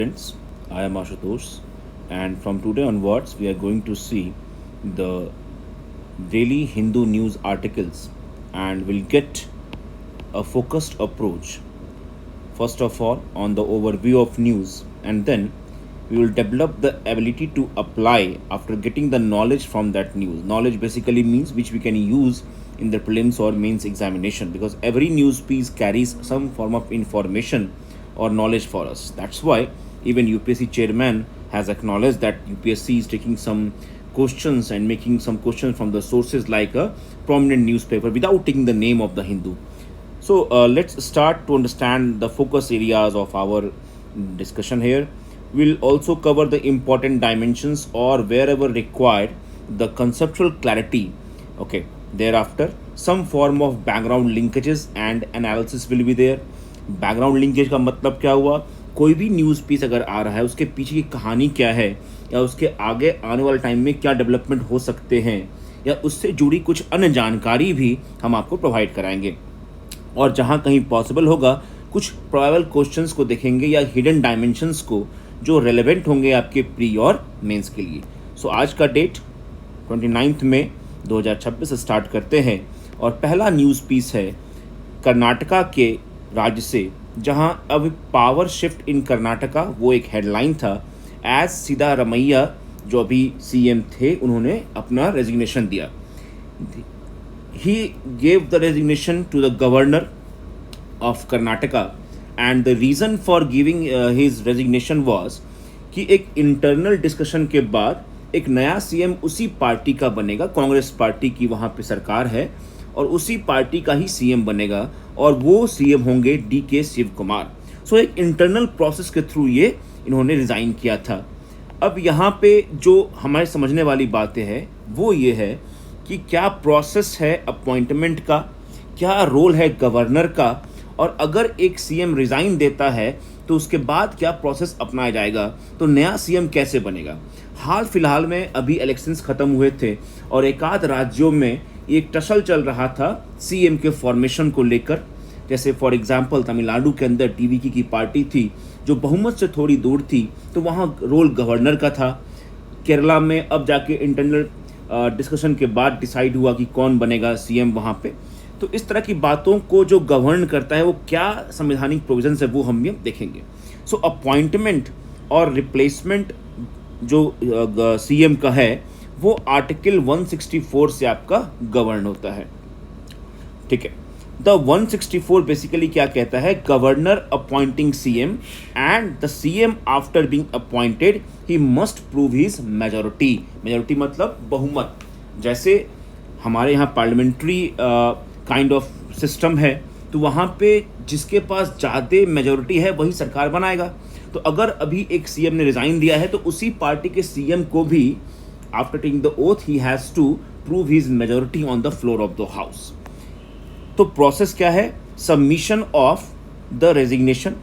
Friends, I am Ashutosh, and from today onwards, we are going to see the daily Hindu news articles and we'll get a focused approach. First of all, on the overview of news, and then we will develop the ability to apply after getting the knowledge from that news. Knowledge basically means which we can use in the prelims or mains examination, because every news piece carries some form of information or knowledge for us. That's why even UPSC chairman has acknowledged that UPSC is taking some questions and making some questions from the sources like a prominent newspaper without taking the name of the Hindu. So let's start to understand the focus areas of our discussion here. We'll also cover the important dimensions or wherever required, the conceptual clarity. Okay, thereafter, some form of background linkages and analysis will be there. Background linkage का मतलब क्या हुआ? कोई भी news piece अगर आ रहा है उसके पीछे की कहानी क्या है, या उसके आगे आने वाले टाइम में क्या डेवलपमेंट हो सकते हैं, या उससे जुड़ी कुछ अन्य जानकारी भी हम आपको प्रोवाइड कराएंगे. और जहाँ कहीं पॉसिबल होगा कुछ प्रोबेबल क्वेश्चंस को देखेंगे या हिडन डायमेंशंस को जो रेलेवेंट होंगे आपके प्री और मेंस के लिए. सो आज का डेट 29 मई 2026 स्टार्ट करते हैं और पहला न्यूज़ पीस है कर्नाटका के राज्य से, जहां अब पावर शिफ्ट इन कर्नाटका, वो एक हेडलाइन था. एज सिद्धारमैया जो अभी सीएम थे उन्होंने अपना रेजिग्नेशन दिया. He gave the resignation to the governor of Karnataka and the reason for giving his resignation was कि एक इंटरनल डिस्कशन के बाद एक नया सीएम उसी पार्टी का बनेगा. कांग्रेस पार्टी की वहाँ पे सरकार है और उसी पार्टी का ही सीएम बनेगा और वो सीएम होंगे DK शिव कुमार. सो एक इंटरनल प्रोसेस के थ्रू ये इन्होंने रिज़ाइन किया था. अब यहाँ पे जो हमारे समझने वाली बातें हैं वो ये है कि क्या प्रोसेस है अपॉइंटमेंट का, क्या रोल है गवर्नर का, और अगर एक सीएम रिज़ाइन देता है तो उसके बाद क्या प्रोसेस अपनाया जाएगा, तो नया सीएम कैसे बनेगा. हाल फिलहाल में अभी इलेक्शंस ख़त्म हुए थे और एक आध राज्यों में एक टसल चल रहा था सीएम के फॉर्मेशन को लेकर. जैसे फॉर एग्जांपल तमिलनाडु के अंदर DVK की पार्टी थी जो बहुमत से थोड़ी दूर थी, तो वहाँ रोल गवर्नर का था. केरला में अब जाके इंटरनल डिस्कशन के बाद डिसाइड हुआ कि कौन बनेगा सीएम वहाँ पे. तो इस तरह की बातों को जो गवर्न करता है वो क्या संवैधानिक प्रोविजन है वो हम ये देखेंगे. सो अपॉइंटमेंट और रिप्लेसमेंट जो सीएम का है वो आर्टिकल 164 से आपका गवर्न होता है. ठीक है. द 164 बेसिकली क्या कहता है? Governor appointing CM and the CM after being appointed he must prove his majority. Majority मतलब बहुमत. जैसे हमारे यहाँ पार्लियामेंट्री काइंड ऑफ सिस्टम है, तो वहाँ पे जिसके पास ज़्यादा मेजोरिटी है वही सरकार बनाएगा. तो अगर अभी एक सीएम ने रिज़ाइन दिया है तो उसी पार्टी के सीएम को भी after taking the oath he has to prove his majority on the floor of the house. तो प्रोसेस क्या है? Submission of the resignation.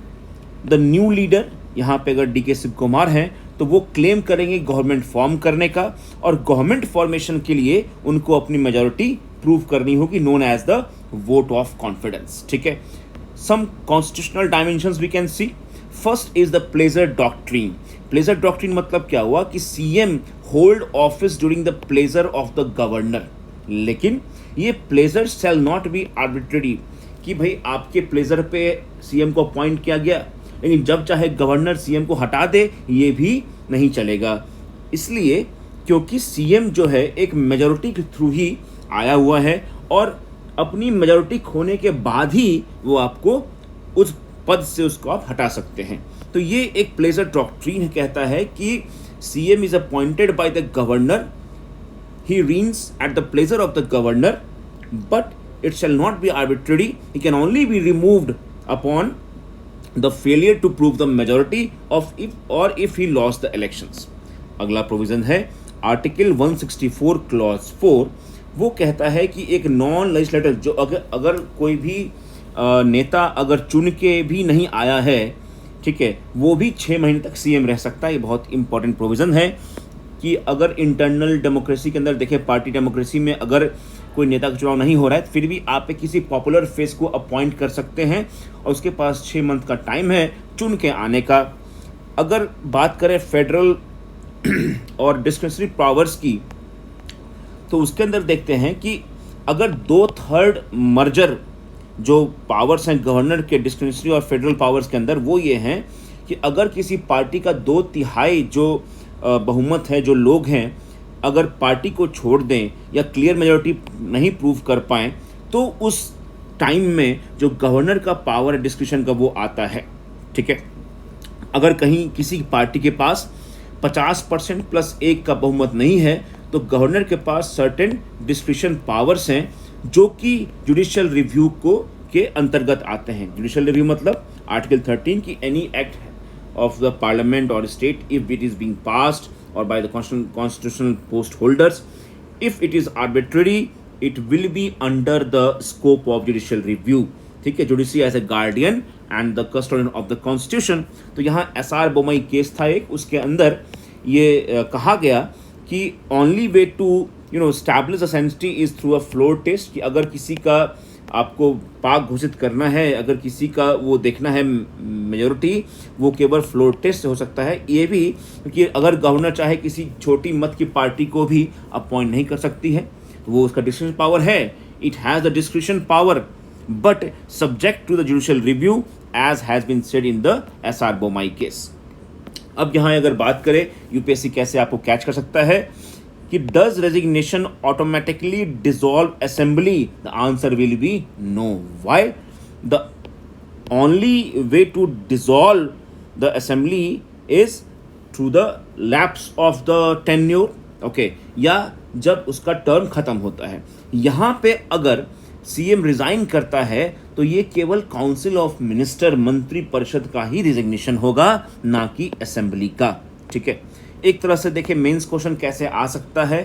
The new leader, यहाँ पे अगर DK शिव कुमार हैं तो वो क्लेम करेंगे गवर्नमेंट फॉर्म करने का, और गवर्नमेंट फॉर्मेशन के लिए उनको अपनी मेजोरिटी प्रूव करनी होगी, known as the vote of confidence. ठीक है. Some constitutional dimensions we can see. First is the pleasure doctrine. Pleasure doctrine मतलब क्या हुआ कि CM hold office during the pleasure of the governor. लेकिन ये pleasure shall not be arbitrary, कि भाई आपके प्लेजर पे सीएम को अपॉइंट किया गया लेकिन जब चाहे गवर्नर सीएम को हटा दे, ये भी नहीं चलेगा. इसलिए क्योंकि सीएम जो है एक मेजोरिटी के थ्रू ही आया हुआ है और अपनी मेजोरिटी खोने के बाद ही वो आपको उस पद से उसको आप हटा सकते हैं. तो ये एक प्लेजर डॉक्ट्रीन कहता है कि CM is appointed by the governor, he reigns at the pleasure of the governor, but it shall not be arbitrary. He can only be removed upon the failure to prove the majority of if he lost the elections. अगला provision है article 164 clause 4. वो कहता है कि एक non legislative जो अगर कोई भी नेता अगर चुन के भी नहीं आया है, ठीक है, वो भी 6 महीने तक सीएम रह सकता है. ये बहुत इंपॉर्टेंट प्रोविज़न है कि अगर इंटरनल डेमोक्रेसी के अंदर देखें, पार्टी डेमोक्रेसी में अगर कोई नेता का चुनाव नहीं हो रहा है फिर भी आप किसी पॉपुलर फेस को अपॉइंट कर सकते हैं और उसके पास 6 मंथ का टाइम है चुन के आने का. अगर बात करें फेडरल और डिस्क्रिशनरी पावर्स की, तो उसके अंदर देखते हैं कि अगर 2/3 मर्जर जो पावर्स हैं गवर्नर के डिस्क्रिशनरी और फेडरल पावर्स के अंदर, वो ये हैं कि अगर किसी पार्टी का 2/3 जो बहुमत है, जो लोग हैं, अगर पार्टी को छोड़ दें या क्लियर मेजॉरिटी नहीं प्रूव कर पाएँ, तो उस टाइम में जो गवर्नर का पावर है डिस्क्रिशन का, वो आता है। ठीक है, अगर कहीं किसी पार्टी के पास 50% प्लस 1 का बहुमत नहीं है, तो गवर्नर के पास सर्टेन डिस्क्रिशन पावर्स हैं जो कि जुडिशियल रिव्यू को के अंतर्गत आते हैं। जुडिशियल रिव्यू मतलब आर्टिकल 13 की any act of the parliament और state if it is being passed और by the constitutional post holders, if it is arbitrary it will be under the scope of judicial review. ठीक है, judiciary as a guardian and the custodian of the constitution. तो यहाँ SR Bommai case था एक, उसके अंदर ये कहा गया कि ओनली वे टू स्टैब्लिश असेंसिटी is through a floor test, कि अगर किसी का आपको पाक घोषित करना है, अगर किसी का वो देखना है मेजोरिटी, वो केवल फ्लोर टेस्ट से हो सकता है। ये भी क्योंकि अगर गवर्नर चाहे किसी छोटी मत की पार्टी को भी अपॉइंट नहीं कर सकती है, तो वो उसका डिस्क्रिशन पावर है, it has the discretion power but subject to the judicial review as has been said in the SR Bommai case. अब यहाँ अगर बात करें यूपीएससी कैसे आपको कैच कर सकता है कि does resignation automatically dissolve assembly, the answer will be no. Why? The only way to dissolve the assembly is through the lapse of the tenure, okay, या जब उसका टर्म खत्म होता है। यहाँ पे अगर सीएम रिजाइन करता है तो ये केवल काउंसिल ऑफ मिनिस्टर, मंत्री परिषद का ही रिजिग्नेशन होगा, ना कि असेंबली का। ठीक है, एक तरह से देखें मेंस क्वेश्चन कैसे आ सकता है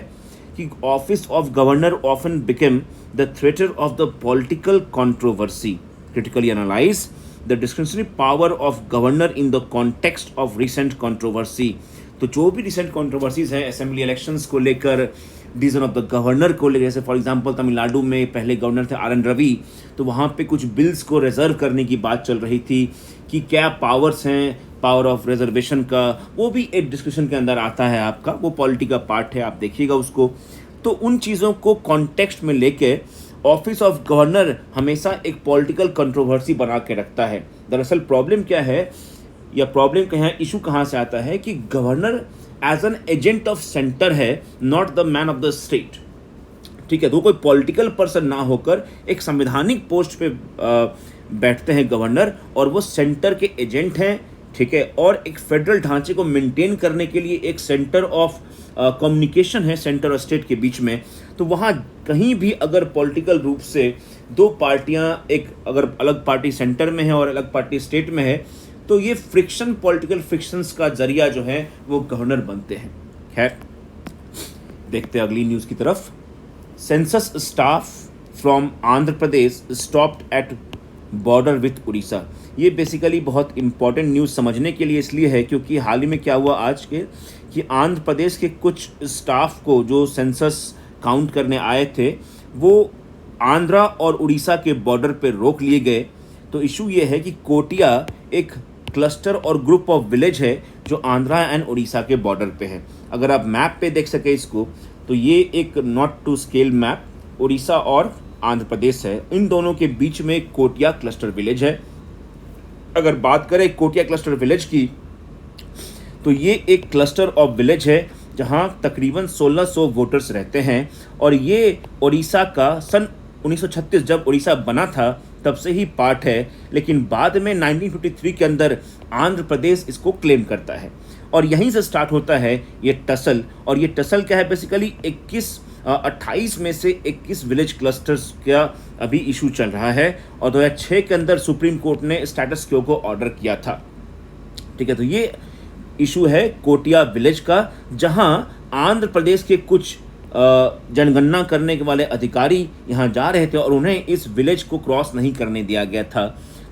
कि office of governor often become the treater of the political controversy, critically analyse the discretionary power of governor in the context of recent controversy. तो जो भी रिसेंट कंट्रोवर्सीज हैं असेंबली इलेक्शंस को लेकर, डिसीजन ऑफ द गवर्नर को लेकर, जैसे for example Tamil Nadu में पहले गवर्नर थे आर एन रवि, तो वहाँ पे कुछ बिल्स को रिजर्व करने की बात चल रही थी कि क्या पावर्स हैं, पावर ऑफ रिजर्वेशन का, वो भी एक डिस्कशन के अंदर आता है आपका, वो पॉलिटी का पार्ट है, आप देखिएगा उसको। तो उन चीज़ों को कॉन्टेक्स्ट में लेके ऑफिस ऑफ गवर्नर हमेशा एक पॉलिटिकल कंट्रोवर्सी बना के रखता है। दरअसल प्रॉब्लम क्या है, या प्रॉब्लम कहाँ, इशू कहाँ से आता है कि governor as an agent of centre है, not the man of the state. ठीक है, तो कोई पॉलिटिकल पर्सन ना होकर एक संवैधानिक पोस्ट पे बैठते हैं गवर्नर, और वो सेंटर के एजेंट हैं। ठीक है, और एक फेडरल ढांचे को मेंटेन करने के लिए एक सेंटर ऑफ कम्युनिकेशन है सेंटर और स्टेट के बीच में। तो वहाँ कहीं भी अगर पॉलिटिकल रूप से दो पार्टियाँ, एक अगर अलग पार्टी सेंटर में है और अलग पार्टी स्टेट में है, तो ये फ्रिक्शन, पॉलिटिकल फ्रिक्शंस का जरिया जो है वो गवर्नर बनते हैं। खैर, देखते हैं अगली न्यूज़ की तरफ। Census staff from Andhra Pradesh stopped at border with Orissa. ये बेसिकली बहुत इंपॉर्टेंट न्यूज़ समझने के लिए इसलिए है क्योंकि हाल ही में क्या हुआ आज के कि आंध्र प्रदेश के कुछ स्टाफ को जो सेंसस काउंट करने आए थे, वो आंध्रा और उड़ीसा के बॉर्डर पे रोक लिए गए। तो इशू ये है कि कोटिया एक क्लस्टर और ग्रुप ऑफ विलेज है जो आंध्रा एंड उड़ीसा के बॉर्डर पे है। अगर आप मैप पे देख सके इसको, तो ये एक not to scale map Orissa और आंध्र प्रदेश है, इन दोनों के बीच में एक कोटिया क्लस्टर विलेज है। अगर बात करें कोटिया क्लस्टर विलेज की, तो ये एक क्लस्टर ऑफ विलेज है जहां तकरीबन 1600 वोटर्स रहते हैं, और ये उड़ीसा का सन 1936 जब उड़ीसा बना था तब से ही पार्ट है, लेकिन बाद में 1953 के अंदर आंध्र प्रदेश इसको क्लेम करता है, और यहीं से स्टार्ट होता है ये टसल। और ये टसल क्या है, बेसिकली 28 में से 21 विलेज क्लस्टर्स का अभी इशू चल रहा है, और 2006 के अंदर सुप्रीम कोर्ट ने स्टेटस क्यो को ऑर्डर किया था। ठीक है, तो ये इशू है कोटिया विलेज का, जहां आंध्र प्रदेश के कुछ जनगणना करने के वाले अधिकारी यहाँ जा रहे थे और उन्हें इस विलेज को क्रॉस नहीं करने दिया गया था।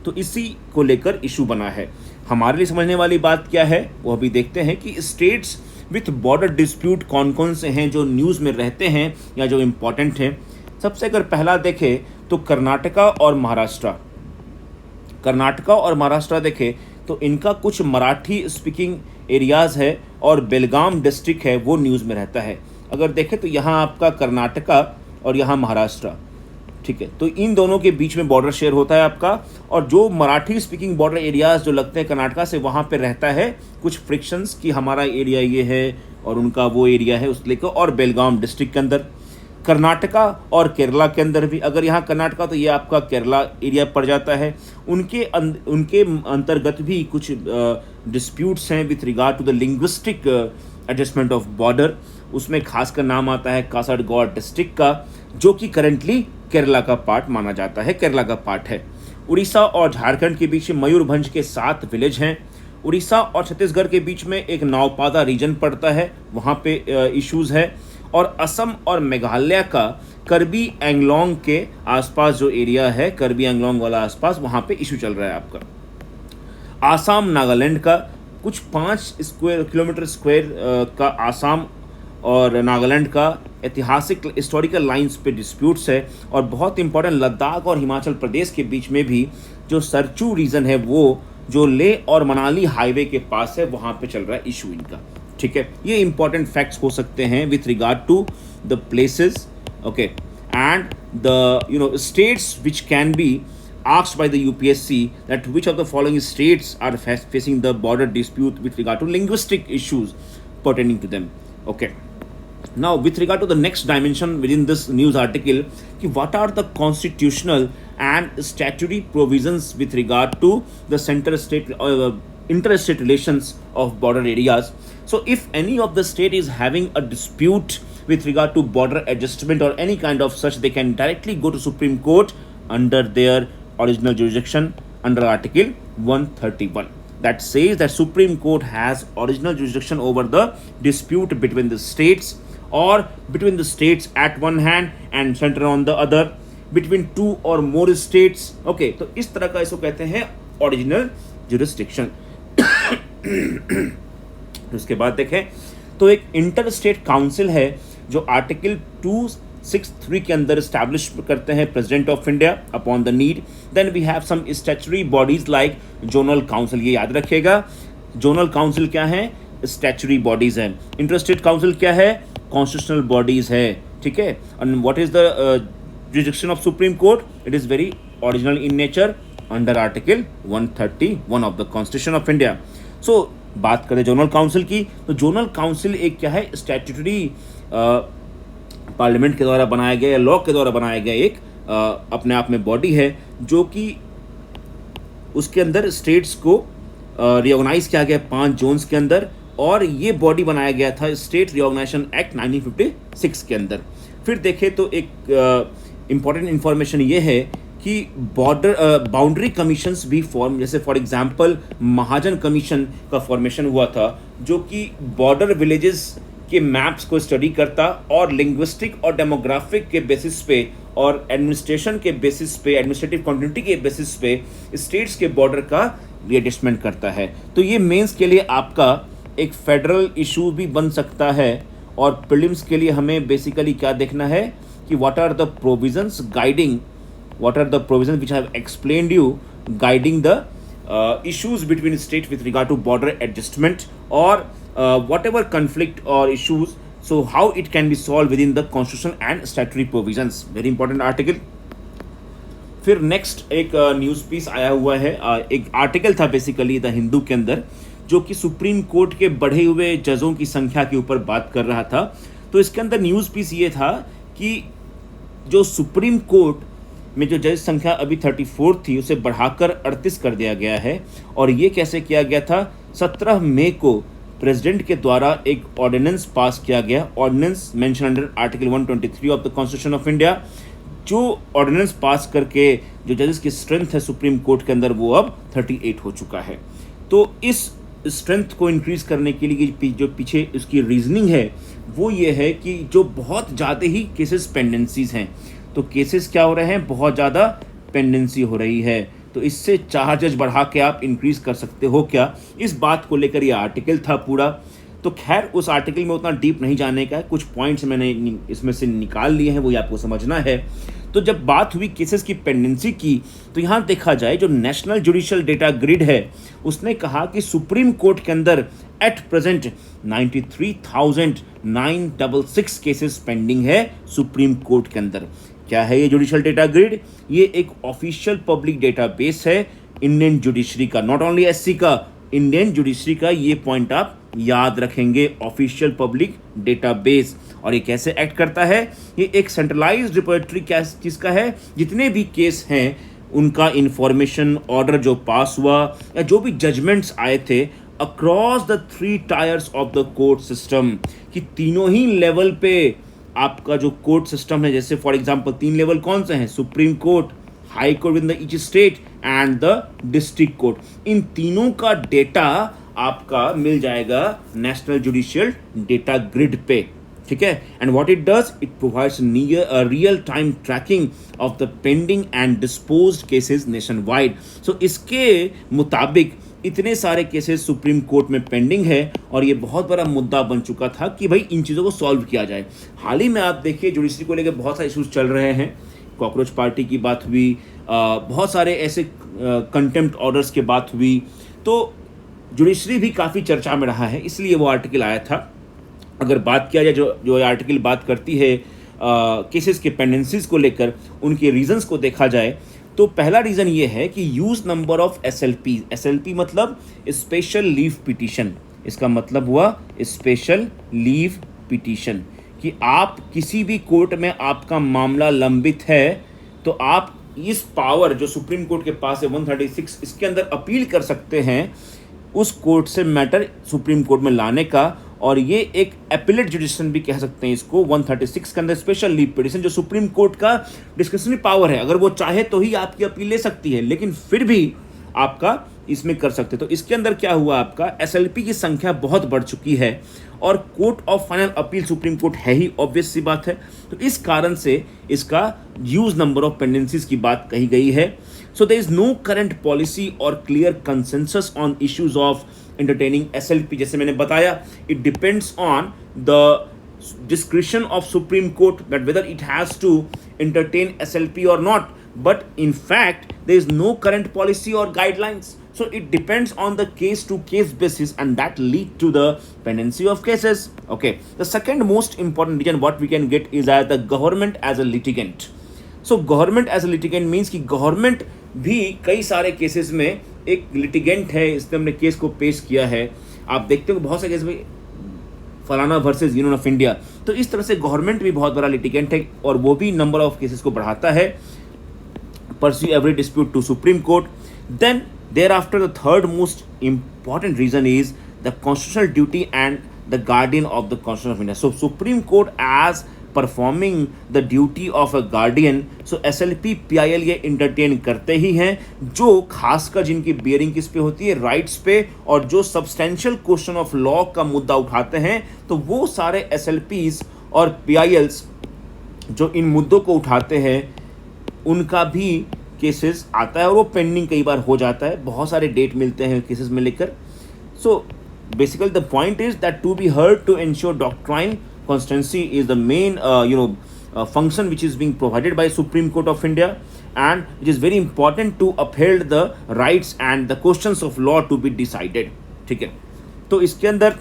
तो इसी को लेकर इशू बना है। हमारे लिए समझने वाली बात क्या है वो अभी देखते हैं कि स्टेट्स विथ बॉर्डर डिस्प्यूट कौन कौन से हैं जो न्यूज़ में रहते हैं या जो इम्पोर्टेंट हैं। सबसे अगर पहला देखें तो कर्नाटका और महाराष्ट्र। कर्नाटका और महाराष्ट्र देखें तो इनका कुछ मराठी स्पीकिंग एरियाज़ है और बेलगाम डिस्ट्रिक्ट है वो न्यूज़ में रहता है। अगर देखें तो यहाँ आपका कर्नाटका और यहाँ महाराष्ट्र, ठीक है, तो इन दोनों के बीच में बॉर्डर शेयर होता है आपका। और जो मराठी स्पीकिंग बॉर्डर एरियाज़ जो लगते हैं कर्नाटका से, वहाँ पे रहता है कुछ फ्रिक्शंस कि हमारा एरिया ये है और उनका वो एरिया है उस लेकर। और बेलगाम डिस्ट्रिक्ट के अंदर कर्नाटका और केरला के अंदर भी, अगर यहाँ कर्नाटका तो ये आपका केरला एरिया पड़ जाता है। उनके अंतर्गत भी कुछ डिस्प्यूट्स हैं with regard to the linguistic adjustment of border. उसमें खासकर नाम आता है कासरगोड डिस्ट्रिक्ट का, जो कि करेंटली केरला का पार्ट माना जाता है, केरला का पार्ट है। उड़ीसा और झारखंड के बीच में मयूरभंज के 7 विलेज हैं। उड़ीसा और छत्तीसगढ़ के बीच में एक नावपादा रीजन पड़ता है, वहाँ पे इश्यूज़ है। और असम और मेघालय का करबी एंगलोंग के आसपास जो एरिया है, करबी एंगलोंग वाला आसपास, वहाँ पे इशू चल रहा है आपका। आसाम नागालैंड का कुछ 5 किलोमीटर स्क्वायर का आसाम और नागालैंड का ऐतिहासिक हिस्टोरिकल लाइंस पे डिस्प्यूट्स है। और बहुत इंपॉर्टेंट लद्दाख और हिमाचल प्रदेश के बीच में भी जो सरचू रीजन है, वो जो ले और मनाली हाईवे के पास है, वहाँ पे चल रहा है इशू इनका, ठीक है। ये इंपॉर्टेंट फैक्ट्स हो सकते हैं with regard to the places, okay, and the states which can be asked by the UPSC that which of the following states are facing the border dispute with regard to linguistic issues pertaining to them. Okay. Now, with regard to the next dimension within this news article, what are the constitutional and statutory provisions with regard to the center-state interstate relations of border areas. So, if any of the state is having a dispute with regard to border adjustment or any kind of such, they can directly go to Supreme Court under their original jurisdiction under Article 131. That says that Supreme Court has original jurisdiction over the dispute between the states or between the states at one hand and center on the other, between 2 or more states. Okay, तो इस तरह का इसको कहते हैं original jurisdiction. उसके बाद देखें तो एक इंटरस्टेट काउंसिल है जो आर्टिकल 263 के अंदर स्टैब्लिश करते हैं president of India upon the need. Then we have some statutory bodies like zonal council, ये याद रखिएगा। जोनल काउंसिल क्या है? स्टैचुटरी बॉडीज हैं। इंटरस्टेट काउंसिल क्या है? कॉन्स्टिट्यूशनल बॉडीज है, ठीक है। And what is the jurisdiction of supreme court? It is very original in nature under article 131 of the constitution of India. So बात करें जोनल काउंसिल की, तो जोनल काउंसिल एक क्या है? स्टैट्यूटरी पार्लियामेंट के द्वारा बनाया गया या लॉ के द्वारा बनाया गया एक अपने आप में बॉडी है, जो कि उसके अंदर स्टेट्स को रिकॉग्नाइज किया गया 5 जोन्स के अंदर, और ये बॉडी बनाया गया था स्टेट रिकॉग्निशन एक्ट 1956 के अंदर। फिर देखें तो एक इम्पॉर्टेंट इंफॉर्मेशन ये है कि बाउंड्री कमीशंस भी फॉर्म, जैसे फॉर एग्जांपल महाजन कमीशन का फॉर्मेशन हुआ था, जो कि बॉर्डर विलेजेस के मैप्स को स्टडी करता और लिंग्विस्टिक और डेमोग्राफिक के बेसिस पे और एडमिनिस्ट्रेशन के बेसिस पे, एडमिनिस्ट्रेटिव कॉन्टिन्यूटी के बेसिस पे स्टेट्स के बॉर्डर का रीएडजस्टमेंट करता है। तो ये मेंस के लिए आपका एक फेडरल इशू भी बन सकता है, और प्रीलिम्स के लिए हमें बेसिकली क्या देखना है कि what are the provisions guiding, what are the provisions which I have explained you guiding the issues between states with regard to border adjustment or whatever conflict or issues, so how it can be solved within the constitution and statutory provisions. Very important article. फिर next एक news piece आया हुआ है, एक article था basically the Hindu के अंदर, जो कि सुप्रीम कोर्ट के बढ़े हुए जजों की संख्या के ऊपर बात कर रहा था। तो इसके अंदर न्यूज़ पीस ये था कि जो सुप्रीम कोर्ट में जो जज संख्या अभी 34 थी, उसे बढ़ाकर 38 कर दिया गया है। और ये कैसे किया गया था? 17 मई को प्रेसिडेंट के द्वारा एक ऑर्डिनेंस पास किया गया, ordinance mention under article 123 of the constitution of India, जो ऑर्डिनेंस पास करके जो जजेस की स्ट्रेंथ है सुप्रीम कोर्ट के अंदर वो अब 38 हो चुका है। तो इस स्ट्रेंथ को इंक्रीज करने के लिए जो पीछे उसकी रीजनिंग है वो ये है कि जो बहुत ज़्यादा ही केसेस पेंडेंसीज हैं, तो केसेस क्या हो रहे हैं? बहुत ज़्यादा पेंडेंसी हो रही है, तो इससे 4 जज बढ़ा के आप इंक्रीज कर सकते हो क्या? इस बात को लेकर ये आर्टिकल था पूरा। तो खैर उस आर्टिकल में उतना डीप नहीं जाने का है, कुछ पॉइंट्स मैंने इसमें से निकाल लिए हैं, वो आपको समझना है। तो जब बात हुई केसेस की पेंडेंसी की, तो यहाँ देखा जाए जो नेशनल जुडिशियल डेटा ग्रिड है उसने कहा कि सुप्रीम कोर्ट के अंदर एट प्रेजेंट 93,966 केसेस पेंडिंग है सुप्रीम कोर्ट के अंदर। क्या है ये जुडिशियल डेटा ग्रिड? ये एक ऑफिशियल पब्लिक डेटाबेस है इंडियन जुडिशरी का, नॉट ओनली एससी का, इंडियन जुडिशरी का। ये पॉइंट आप याद रखेंगे, ऑफिशियल पब्लिक डेटाबेस। और ये कैसे एक्ट करता है? ये एक सेंट्रलाइज्ड रिपोजिटरी किसका है? जितने भी केस हैं उनका इंफॉर्मेशन, ऑर्डर जो पास हुआ या जो भी जजमेंट्स आए थे across the 3 tyres of the court system, कि तीनों ही लेवल पे आपका जो कोर्ट सिस्टम है, जैसे फॉर एग्जांपल 3 लेवल कौन से हैं? Supreme court, high court in the each state and the district court. इन तीनों का डेटा आपका मिल जाएगा नेशनल जुडिशियल डेटा ग्रिड पे, ठीक है। And what it does, it provides real time tracking of the pending and disposed cases nationwide. So इसके मुताबिक इतने सारे केसेस सुप्रीम कोर्ट में पेंडिंग है और ये बहुत बड़ा मुद्दा बन चुका था कि भाई इन चीज़ों को सॉल्व किया जाए। हाल ही में आप देखिए जुडिशरी को लेकर बहुत सारे इशूज चल रहे हैं। कॉकरोच पार्टी की बात हुई, बहुत सारे ऐसे कंटेम्प्ट ऑर्डर्स की बात हुई, तो जुडिशरी भी काफ़ी चर्चा में रहा है, इसलिए वो आर्टिकल आया था। अगर बात किया जाए जो आर्टिकल बात करती है केसेस के पेंडेंसीज को लेकर, उनके रीजंस को देखा जाए तो पहला रीज़न ये है कि use number of SLP. SLP मतलब स्पेशल लीव पिटीशन, इसका मतलब हुआ स्पेशल लीव पिटीशन, कि आप किसी भी कोर्ट में आपका मामला लंबित है तो आप इस पावर जो सुप्रीम कोर्ट के पास है 136, इसके अंदर अपील कर सकते हैं उस कोर्ट से मैटर सुप्रीम कोर्ट में लाने का। और ये एक एपिलेट जुडिशन भी कह सकते हैं इसको, 136 के अंदर स्पेशल लीव पिटीशन जो सुप्रीम कोर्ट का डिस्क्रिशनरी पावर है, अगर वो चाहे तो ही आपकी अपील ले सकती है, लेकिन फिर भी आपका इसमें कर सकते। तो इसके अंदर क्या हुआ, आपका एसएलपी की संख्या बहुत बढ़ चुकी है और court of final appeal supreme court है ही, ऑब्वियस सी बात है। तो इस कारण से इसका यूज नंबर ऑफ पेंडेंसीज की बात कही गई है। So there is no current policy और clear consensus on issues of entertaining SLP। जैसे मैंने बताया, it depends on the discretion of Supreme Court that whether it has to entertain SLP or not, but in fact there is no current policy or guidelines, so it depends on the case to case basis and that lead to the pendency of cases. Okay, the second most important reason what we can get is that the government as a litigant. So government as a litigant means कि government भी कई सारे cases में एक litigant है, इसने हमने case को पेश किया है। आप देखते हो बहुत सारे केस में फलाना वर्सेस यूनियन ऑफ इंडिया, तो इस तरह से गवर्नमेंट भी बहुत बड़ा लिटिगेंट है और वो भी नंबर ऑफ केसेस को बढ़ाता है, pursue every dispute to supreme court. Then thereafter the third most important reason is the constitutional duty and the guardian of the constitution of India. So supreme court as performing the duty of a guardian, so SLP PIL ये entertain करते ही हैं, जो खासकर जिनकी bearing किस पे होती है, राइट्स पे, और जो सब्सटेंशियल क्वेश्चन ऑफ लॉ का मुद्दा उठाते हैं, तो वो सारे एसएलपीज और पीआईएल्स जो इन मुद्दों को उठाते हैं उनका भी केसेस आता है और वो पेंडिंग कई बार हो जाता है, बहुत सारे डेट मिलते हैं केसेस में लेकर। So basically the point is that to be heard to ensure doctrine constancy is the main function which is being provided by Supreme Court of India, and it is very important to uphold the rights and the questions of law to be decided। ठीक है, तो इसके अंदर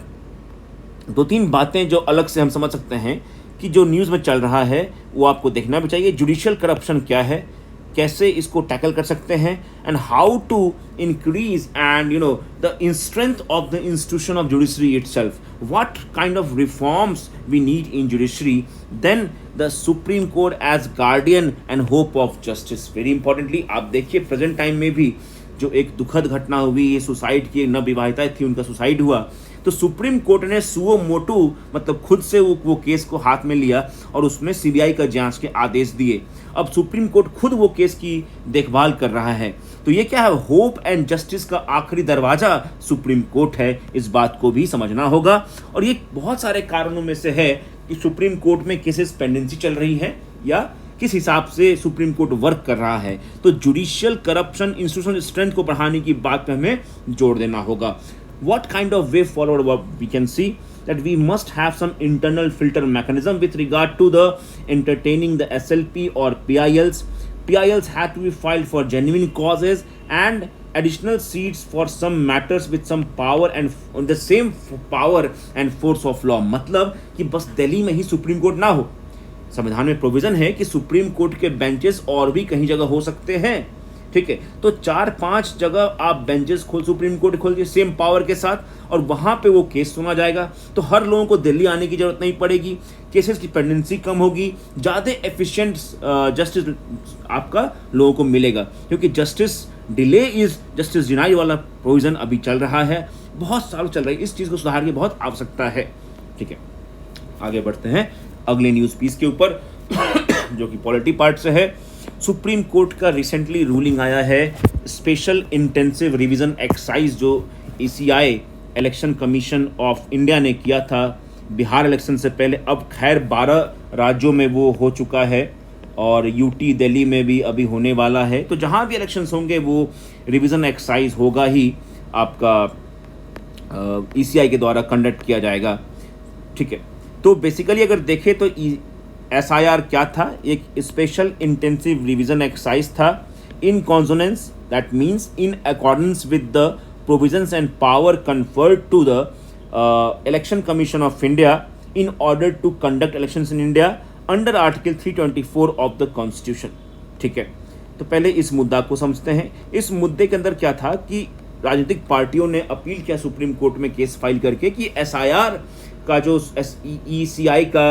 दो तीन बातें जो अलग से हम समझ सकते हैं कि जो न्यूज़ में चल रहा है वो आपको देखना भी चाहिए। जुडिशियल करप्शन क्या है, कैसे इसको टैकल कर सकते हैं, and how to increase and the strength of the institution of judiciary itself, what kind of reforms we need in judiciary, then the Supreme Court as guardian and hope of justice। very importantly आप देखिए present time में भी जो एक दुखद घटना हुई, suicide की, नवविवाहिताएं थी उनका सुसाइड हुआ, तो सुप्रीम कोर्ट ने सुओ मोटू मतलब खुद से वो केस को हाथ में लिया और उसमें सीबीआई का जांच के आदेश दिए। अब सुप्रीम कोर्ट खुद वो केस की देखभाल कर रहा है, तो ये क्या है, होप एंड जस्टिस का आखिरी दरवाजा सुप्रीम कोर्ट है, इस बात को भी समझना होगा। और ये बहुत सारे कारणों में से है कि सुप्रीम कोर्ट में केसेस पेंडेंसी चल रही है या किस हिसाब से सुप्रीम कोर्ट वर्क कर रहा है। तो जुडिशियल करप्शन इंस्टीट्यूशनल स्ट्रेंथ को बढ़ाने की बात पे हमें जोर देना होगा। What kind of way forward we can see? that we must have some internal filter mechanism with regard to the entertaining the SLP or PILs. PILs had to be filed for genuine causes and additional seats for some matters with some power and the same power and force of law. मतलब कि बस दिल्ली में ही supreme court ना हो, संविधान में provision है कि सुप्रीम कोर्ट के बेंचेस और भी कहीं जगह हो सकते हैं, ठीक है। तो 4-5 जगह आप बेंचेस खोल, सुप्रीम कोर्ट खोलिए सेम पावर के साथ, और वहां पे वो केस सुना जाएगा। तो हर लोगों को दिल्ली आने की जरूरत नहीं पड़ेगी, केसेस की पेंडेंसी कम होगी, ज़्यादा एफिशिएंट जस्टिस आपका लोगों को मिलेगा, क्योंकि justice delay is justice deny वाला प्रोविजन अभी चल रहा है, बहुत सालों चल रहा है। इस चीज़ को सुधारने की बहुत आवश्यकता है, ठीक है। आगे बढ़ते हैं अगले न्यूज़ पीस के ऊपर जो कि पॉलिटी पार्ट से है। सुप्रीम कोर्ट का रिसेंटली रूलिंग आया है, स्पेशल इंटेंसिव रिवीजन एक्सरसाइज जो ECI election commission of India ने किया था बिहार इलेक्शन से पहले, अब खैर 12 राज्यों में वो हो चुका है और यूटी दिल्ली में भी अभी होने वाला है। तो जहाँ भी इलेक्शंस होंगे वो रिवीजन एक्सरसाइज होगा ही, आपका ECI के द्वारा कंडक्ट किया जाएगा, ठीक है। तो बेसिकली अगर देखें तो SIR क्या था, एक स्पेशल इंटेंसिव रिवीजन एक्सरसाइज था in consonance, that means in accordance with the provisions and power conferred to the election commission of India in order to conduct elections in India under article 324 of the constitution, ठीक है। तो पहले इस मुद्दा को समझते हैं। इस मुद्दे के अंदर क्या था कि राजनीतिक पार्टियों ने अपील किया सुप्रीम कोर्ट में केस फाइल करके कि SIR का जो ECI का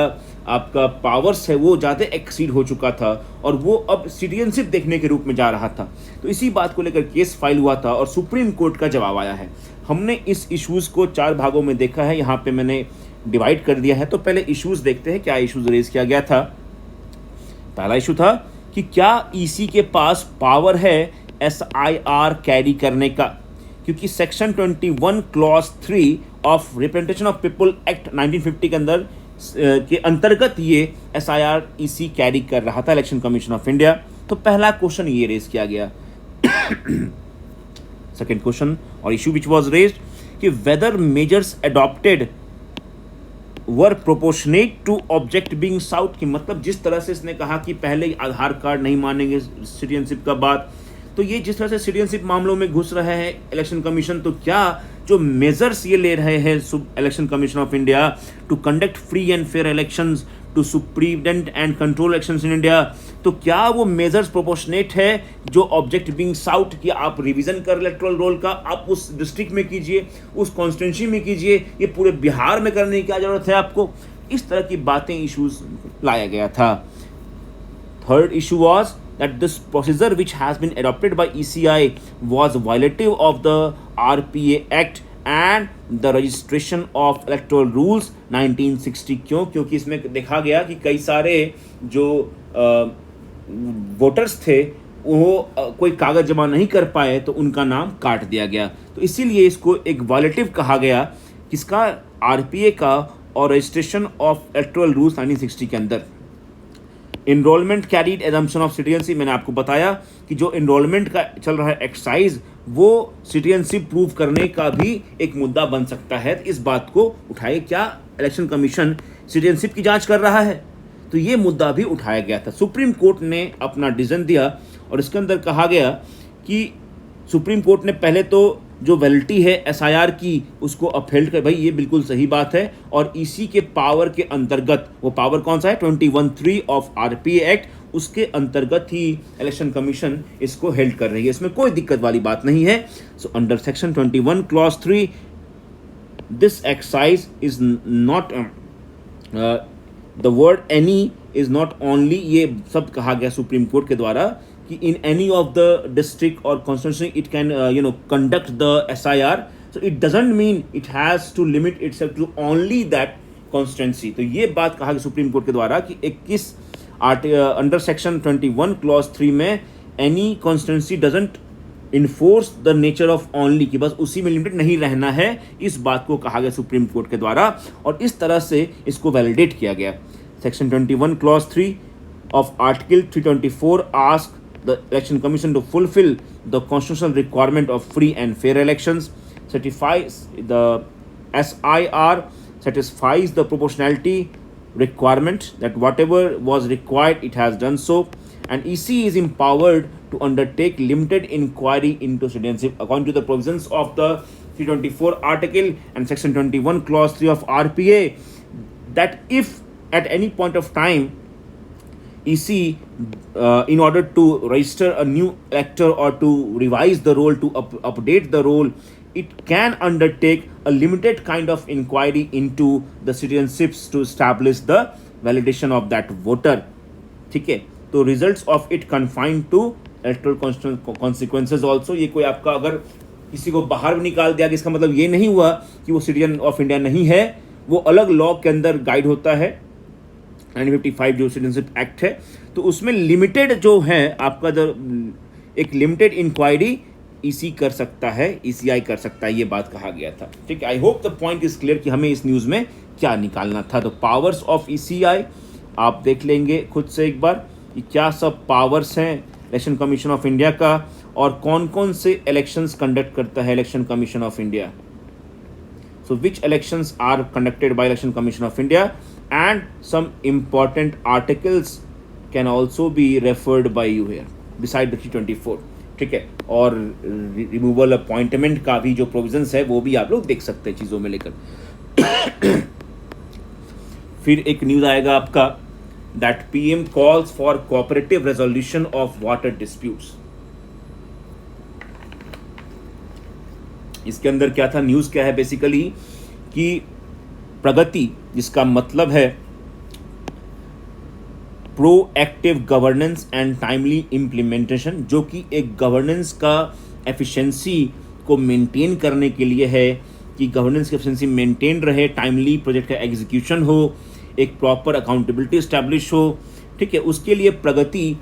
आपका पावर्स है वो ज़्यादा एक्सीड हो चुका था और वो अब सिटीजनशिप देखने के रूप में जा रहा था। तो इसी बात को लेकर केस फाइल हुआ था और सुप्रीम कोर्ट का जवाब आया है। हमने इस इश्यूज़ को 4 भागों में देखा है, यहाँ पे मैंने डिवाइड कर दिया है। तो पहले इश्यूज़ देखते हैं, क्या इश्यूज़ रेज किया गया था। पहला इशू था कि क्या EC के पास पावर है SIR कैरी करने का, क्योंकि section 21 clause 3 of representation of people act 1950 के अंदर के अंतर्गत ये SIR EC कैरी कर रहा था इलेक्शन कमीशन ऑफ इंडिया। तो पहला क्वेश्चन ये रेज किया गया। सेकेंड क्वेश्चन और इशू विच वाज रेज्ड कि whether measures adopted were proportionate to object being sought, की मतलब जिस तरह से इसने कहा कि पहले आधार कार्ड नहीं मानेंगे सिटीजनशिप का बात, तो ये जिस तरह से सिटीजनशिप मामलों में घुस रहे हैं इलेक्शन कमीशन, तो क्या जो मेजर्स ये ले रहे हैं election commission of India to conduct free and fair elections, to superintend and control elections in India, तो क्या वो मेजर्स प्रोपोर्शनेट है जो ऑब्जेक्ट बीइंग साउथ कि आप रिवीजन कर इलेक्टोरल रोल का, आप उस डिस्ट्रिक्ट में कीजिए, उस कॉन्स्टिट्यूंसी में कीजिए, ये पूरे बिहार में करने की क्या जरूरत है आपको। इस तरह की बातें इश्यूज लाया गया था। Third issue was that this procedure which has been adopted by ECI was violative of the RPA Act and the registration of electoral rules 1960। क्यों? क्योंकि इसमें देखा गया कि कई सारे जो वोटर्स थे वो कोई कागज जमा नहीं कर पाए तो उनका नाम काट दिया गया। तो इसीलिए इसको एक वायलेटिव कहा गया, किसका, RPA का और रजिस्ट्रेशन ऑफ इलेक्टोरल रूल्स 1960 के अंदर। Enrolment carried assumption of citizenship, मैंने आपको बताया कि जो इनरोलमेंट का चल रहा है एक्सरसाइज वो सिटीजनशिप प्रूव करने का भी एक मुद्दा बन सकता है। तो इस बात को उठाए, क्या इलेक्शन कमीशन सिटीजनशिप की जांच कर रहा है, तो ये मुद्दा भी उठाया गया था। सुप्रीम कोर्ट ने अपना डिसीजन दिया और इसके अंदर कहा गया कि सुप्रीम कोर्ट ने पहले तो जो वैलिडिटी है SIR की उसको अपहेल्ड कर, भाई ये बिल्कुल सही बात है, और EC के पावर के अंतर्गत, वो पावर कौन सा है, 21(3) ऑफ RPA एक्ट, उसके अंतर्गत ही इलेक्शन कमीशन इसको हेल्ड कर रही है, इसमें कोई दिक्कत वाली बात नहीं है। So under section 21 clause 3 this exercise is not the word any is not only, ये सब कहा गया सुप्रीम कोर्ट के द्वारा कि in any of the district or constituency it can conduct the SIR, so it doesn't mean it has to limit itself to only that constituency। तो ये बात कहा गया सुप्रीम कोर्ट के द्वारा कि 21 अंडर सेक्शन 21 क्लॉज 3 में any constituency doesn't enforce the nature of only, कि बस उसी में लिमिटेड नहीं रहना है, इस बात को कहा गया सुप्रीम कोर्ट के द्वारा और इस तरह से इसको वैलिडेट किया गया। Section 21 clause 3 of article 324 ask the election commission to fulfill the constitutional requirement of free and fair elections, certifies the SIR satisfies the proportionality requirement, that whatever was required it has done so, and EC is empowered to undertake limited inquiry into citizenship according to the provisions of the 324 article and section 21 clause 3 of RPA, that if at any point of time EC, in order to register a new elector or to revise the roll, to update the roll, it can undertake a limited kind of inquiry into the citizenships to establish the validation of that voter. ठीक है, तो results of it confined to electoral consequences also. ये कोई आपका अगर किसी को बाहर भी निकाल दिया, इसका मतलब ये नहीं हुआ कि वो सिटीजन ऑफ इंडिया नहीं है, वो अलग लॉ के अंदर गाइड होता है. 1955 जो सिटीजनशिप एक्ट है, तो उसमें लिमिटेड जो है आपका जो एक लिमिटेड इंक्वायरी ईसी कर सकता है, ईसीआई कर सकता है, ये बात कहा गया था. ठीक है, I hope the point is clear कि हमें इस न्यूज़ में क्या निकालना था. द पावर्स ऑफ ईसीआई आप देख लेंगे खुद से एक बार कि क्या सब पावर्स हैं इलेक्शन कमीशन ऑफ इंडिया का, और कौन कौन से इलेक्शंस कंडक्ट करता है election commission of India. So which elections are conducted by election commission of India, and some important articles can also be referred by you here beside the 324. ठीक है, और रिमूवल अपॉइंटमेंट का भी जो provisions है वो भी आप लोग देख सकते हैं चीज़ों में लेकर. फिर एक न्यूज़ आएगा आपका that PM calls for cooperative resolution of water disputes. इसके अंदर क्या था, न्यूज़ क्या है बेसिकली कि प्रगति, जिसका मतलब है proactive governance and timely implementation, जो कि एक गवर्नेंस का एफिशिएंसी को मेंटेन करने के लिए है कि गवर्नेंस की एफिशिएंसी मेंटेन रहे, टाइमली प्रोजेक्ट का एग्जीक्यूशन हो, एक प्रॉपर अकाउंटेबिलिटी इस्टेब्लिश हो. ठीक है, उसके लिए Pragati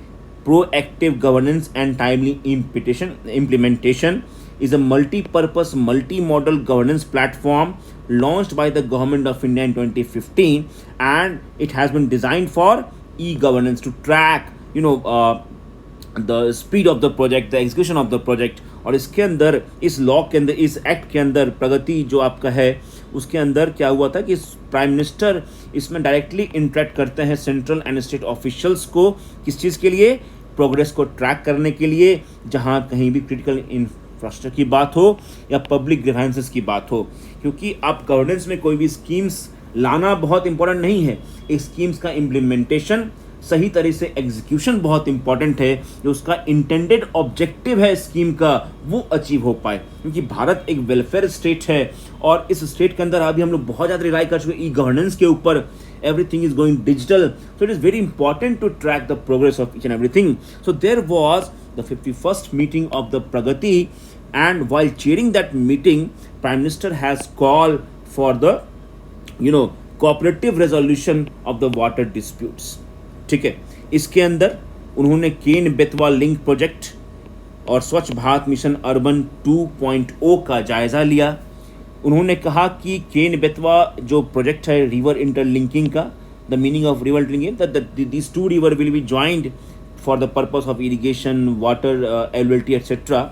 proactive governance and timely implementation is a multi-purpose, multi-modal governance platform launched by the Government of India in 2015, and it has been designed for e-governance to track, the speed of the project, the execution of the project. और इसके अंदर, इस law के अंदर, इस act के अंदर प्रगति जो आपका है उसके अंदर क्या हुआ था कि प्राइम मिनिस्टर इसमें डायरेक्टली इंटरेक्ट करते हैं सेंट्रल एंड स्टेट ऑफिशियल्स को, किस चीज़ के लिए, प्रोग्रेस को ट्रैक करने के लिए, जहाँ कहीं भी क्रिटिकल इंफ्रास्ट्रक्चर की बात हो या पब्लिक ग्रीवेंसेस की बात हो. क्योंकि आप गवर्नेंस में कोई भी स्कीम्स लाना बहुत इंपॉर्टेंट नहीं है, एक स्कीम्स का इम्प्लीमेंटेशन, सही तरह से एग्जीक्यूशन बहुत इंपॉर्टेंट है. जो उसका इंटेंडेड ऑब्जेक्टिव है स्कीम का वो अचीव हो पाए, क्योंकि भारत एक वेलफेयर स्टेट है और इस स्टेट के अंदर अभी हम लोग बहुत ज़्यादा रिलाई कर चुके ई गवर्नेंस के ऊपर. everything is going digital, so it is very important to track the progress of each and everything. So there was the 51st meeting of the Pragati, and while chairing that meeting, Prime Minister has called for the cooperative resolution of the water disputes. ठीक है, इसके अंदर उन्होंने Ken Betwa link project और स्वच्छ Bharat mission urban 2.0 का जायज़ा लिया. उन्होंने कहा कि केन बेतवा जो प्रोजेक्ट है रिवर इंटरलिंकिंग का, the meaning of river interlinking, this two river will be joined for the purpose of irrigation, water availability etcetera.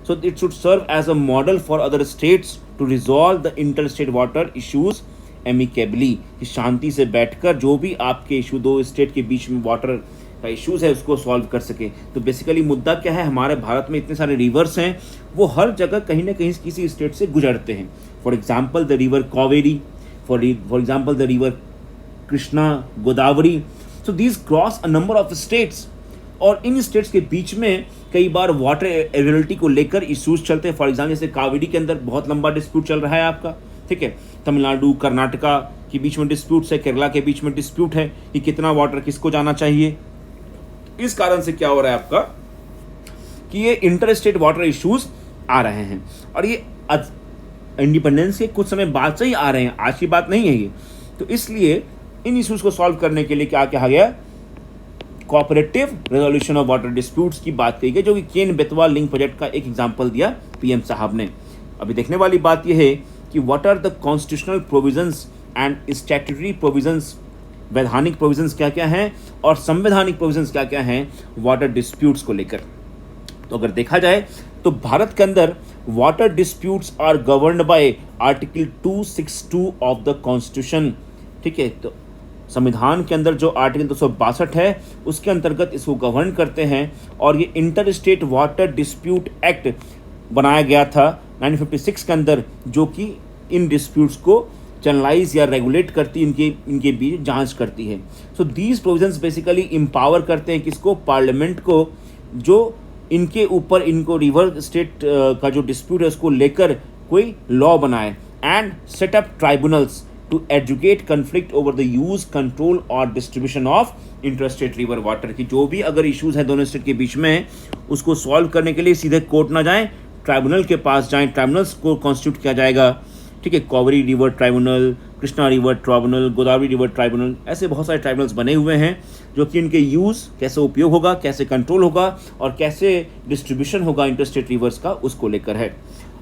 So it should serve as a model for other states to resolve the inter state water issues amicably, कि शांति से बैठकर जो भी आपके issue दो state के बीच में वाटर का इशूज़ है उसको सॉल्व कर सके. तो बेसिकली मुद्दा क्या है, हमारे भारत में इतने सारे रिवर्स हैं, वो हर जगह कहीं ना कहीं किसी स्टेट से गुजरते हैं. For example the river Kaveri, for example the river Krishna, Godavari. So these cross a number of states, और इन स्टेट्स के बीच में कई बार वाटर अवेलेबिलिटी को लेकर इशूज़ चलते हैं. फॉर एग्जाम्पल जैसे कावेरी के अंदर बहुत लंबा डिस्प्यूट चल रहा है आपका. ठीक है, तमिलनाडु, कर्नाटका के बीच में डिस्प्यूट्स है, केरला के बीच में डिस्प्यूट है कि कितना वाटर किसको जाना चाहिए. इस कारण से क्या हो रहा है आपका कि ये इंटर स्टेट वाटर इश्यूज आ रहे हैं, और ये इंडिपेंडेंस के कुछ समय बाद से ही आ रहे हैं, आज की बात नहीं है ये. तो इसलिए इन इश्यूज को सॉल्व करने के लिए क्या कहा गया, cooperative resolution of water disputes की बात कही गई, जो कि केन बेतवा लिंक प्रोजेक्ट का एक एग्जाम्पल दिया पीएम साहब ने. अभी देखने वाली बात यह है कि what are the constitutional provisions and statutory provisions, वैधानिक प्रोविजंस क्या क्या हैं और संवैधानिक प्रोविजंस क्या क्या हैं वाटर डिस्प्यूट्स को लेकर. तो अगर देखा जाए तो भारत के अंदर water disputes are governed by article 262 of the constitution. ठीक है, तो संविधान के अंदर जो आर्टिकल 262 है उसके अंतर्गत इसको गवर्न करते हैं, और ये inter state water dispute act बनाया गया था 1956 के अंदर, जो कि इन डिस्प्यूट्स को चैनलाइज या रेगुलेट करती, इनके बीच जांच करती है। So these provisions basically empower करते हैं किसको, पार्लियामेंट को, जो इनके ऊपर इनको रिवर स्टेट का जो डिस्प्यूट है उसको लेकर कोई लॉ बनाए, and set up tribunals to adjudicate conflict over the use, control और distribution of interstate river water की जो भी अगर इश्यूज है दोनों स्टेट के बीच में उसको सॉल्व करने के लिए सीधे कोर्ट ना जाएं, ट्राइब्यूनल के पास जाएं, ट्राइब्यूनल्स को कॉन्स्टिट्यूट किया जाएगा। ठीक है, Kaveri river tribunal, Krishna river tribunal, Godavari river tribunal, ऐसे बहुत सारे ट्राइब्यूनल्स बने हुए हैं जो कि इनके यूज़ कैसे उपयोग होगा, कैसे कंट्रोल होगा और कैसे डिस्ट्रीब्यूशन होगा इंटरस्टेट रिवर्स का, उसको लेकर है।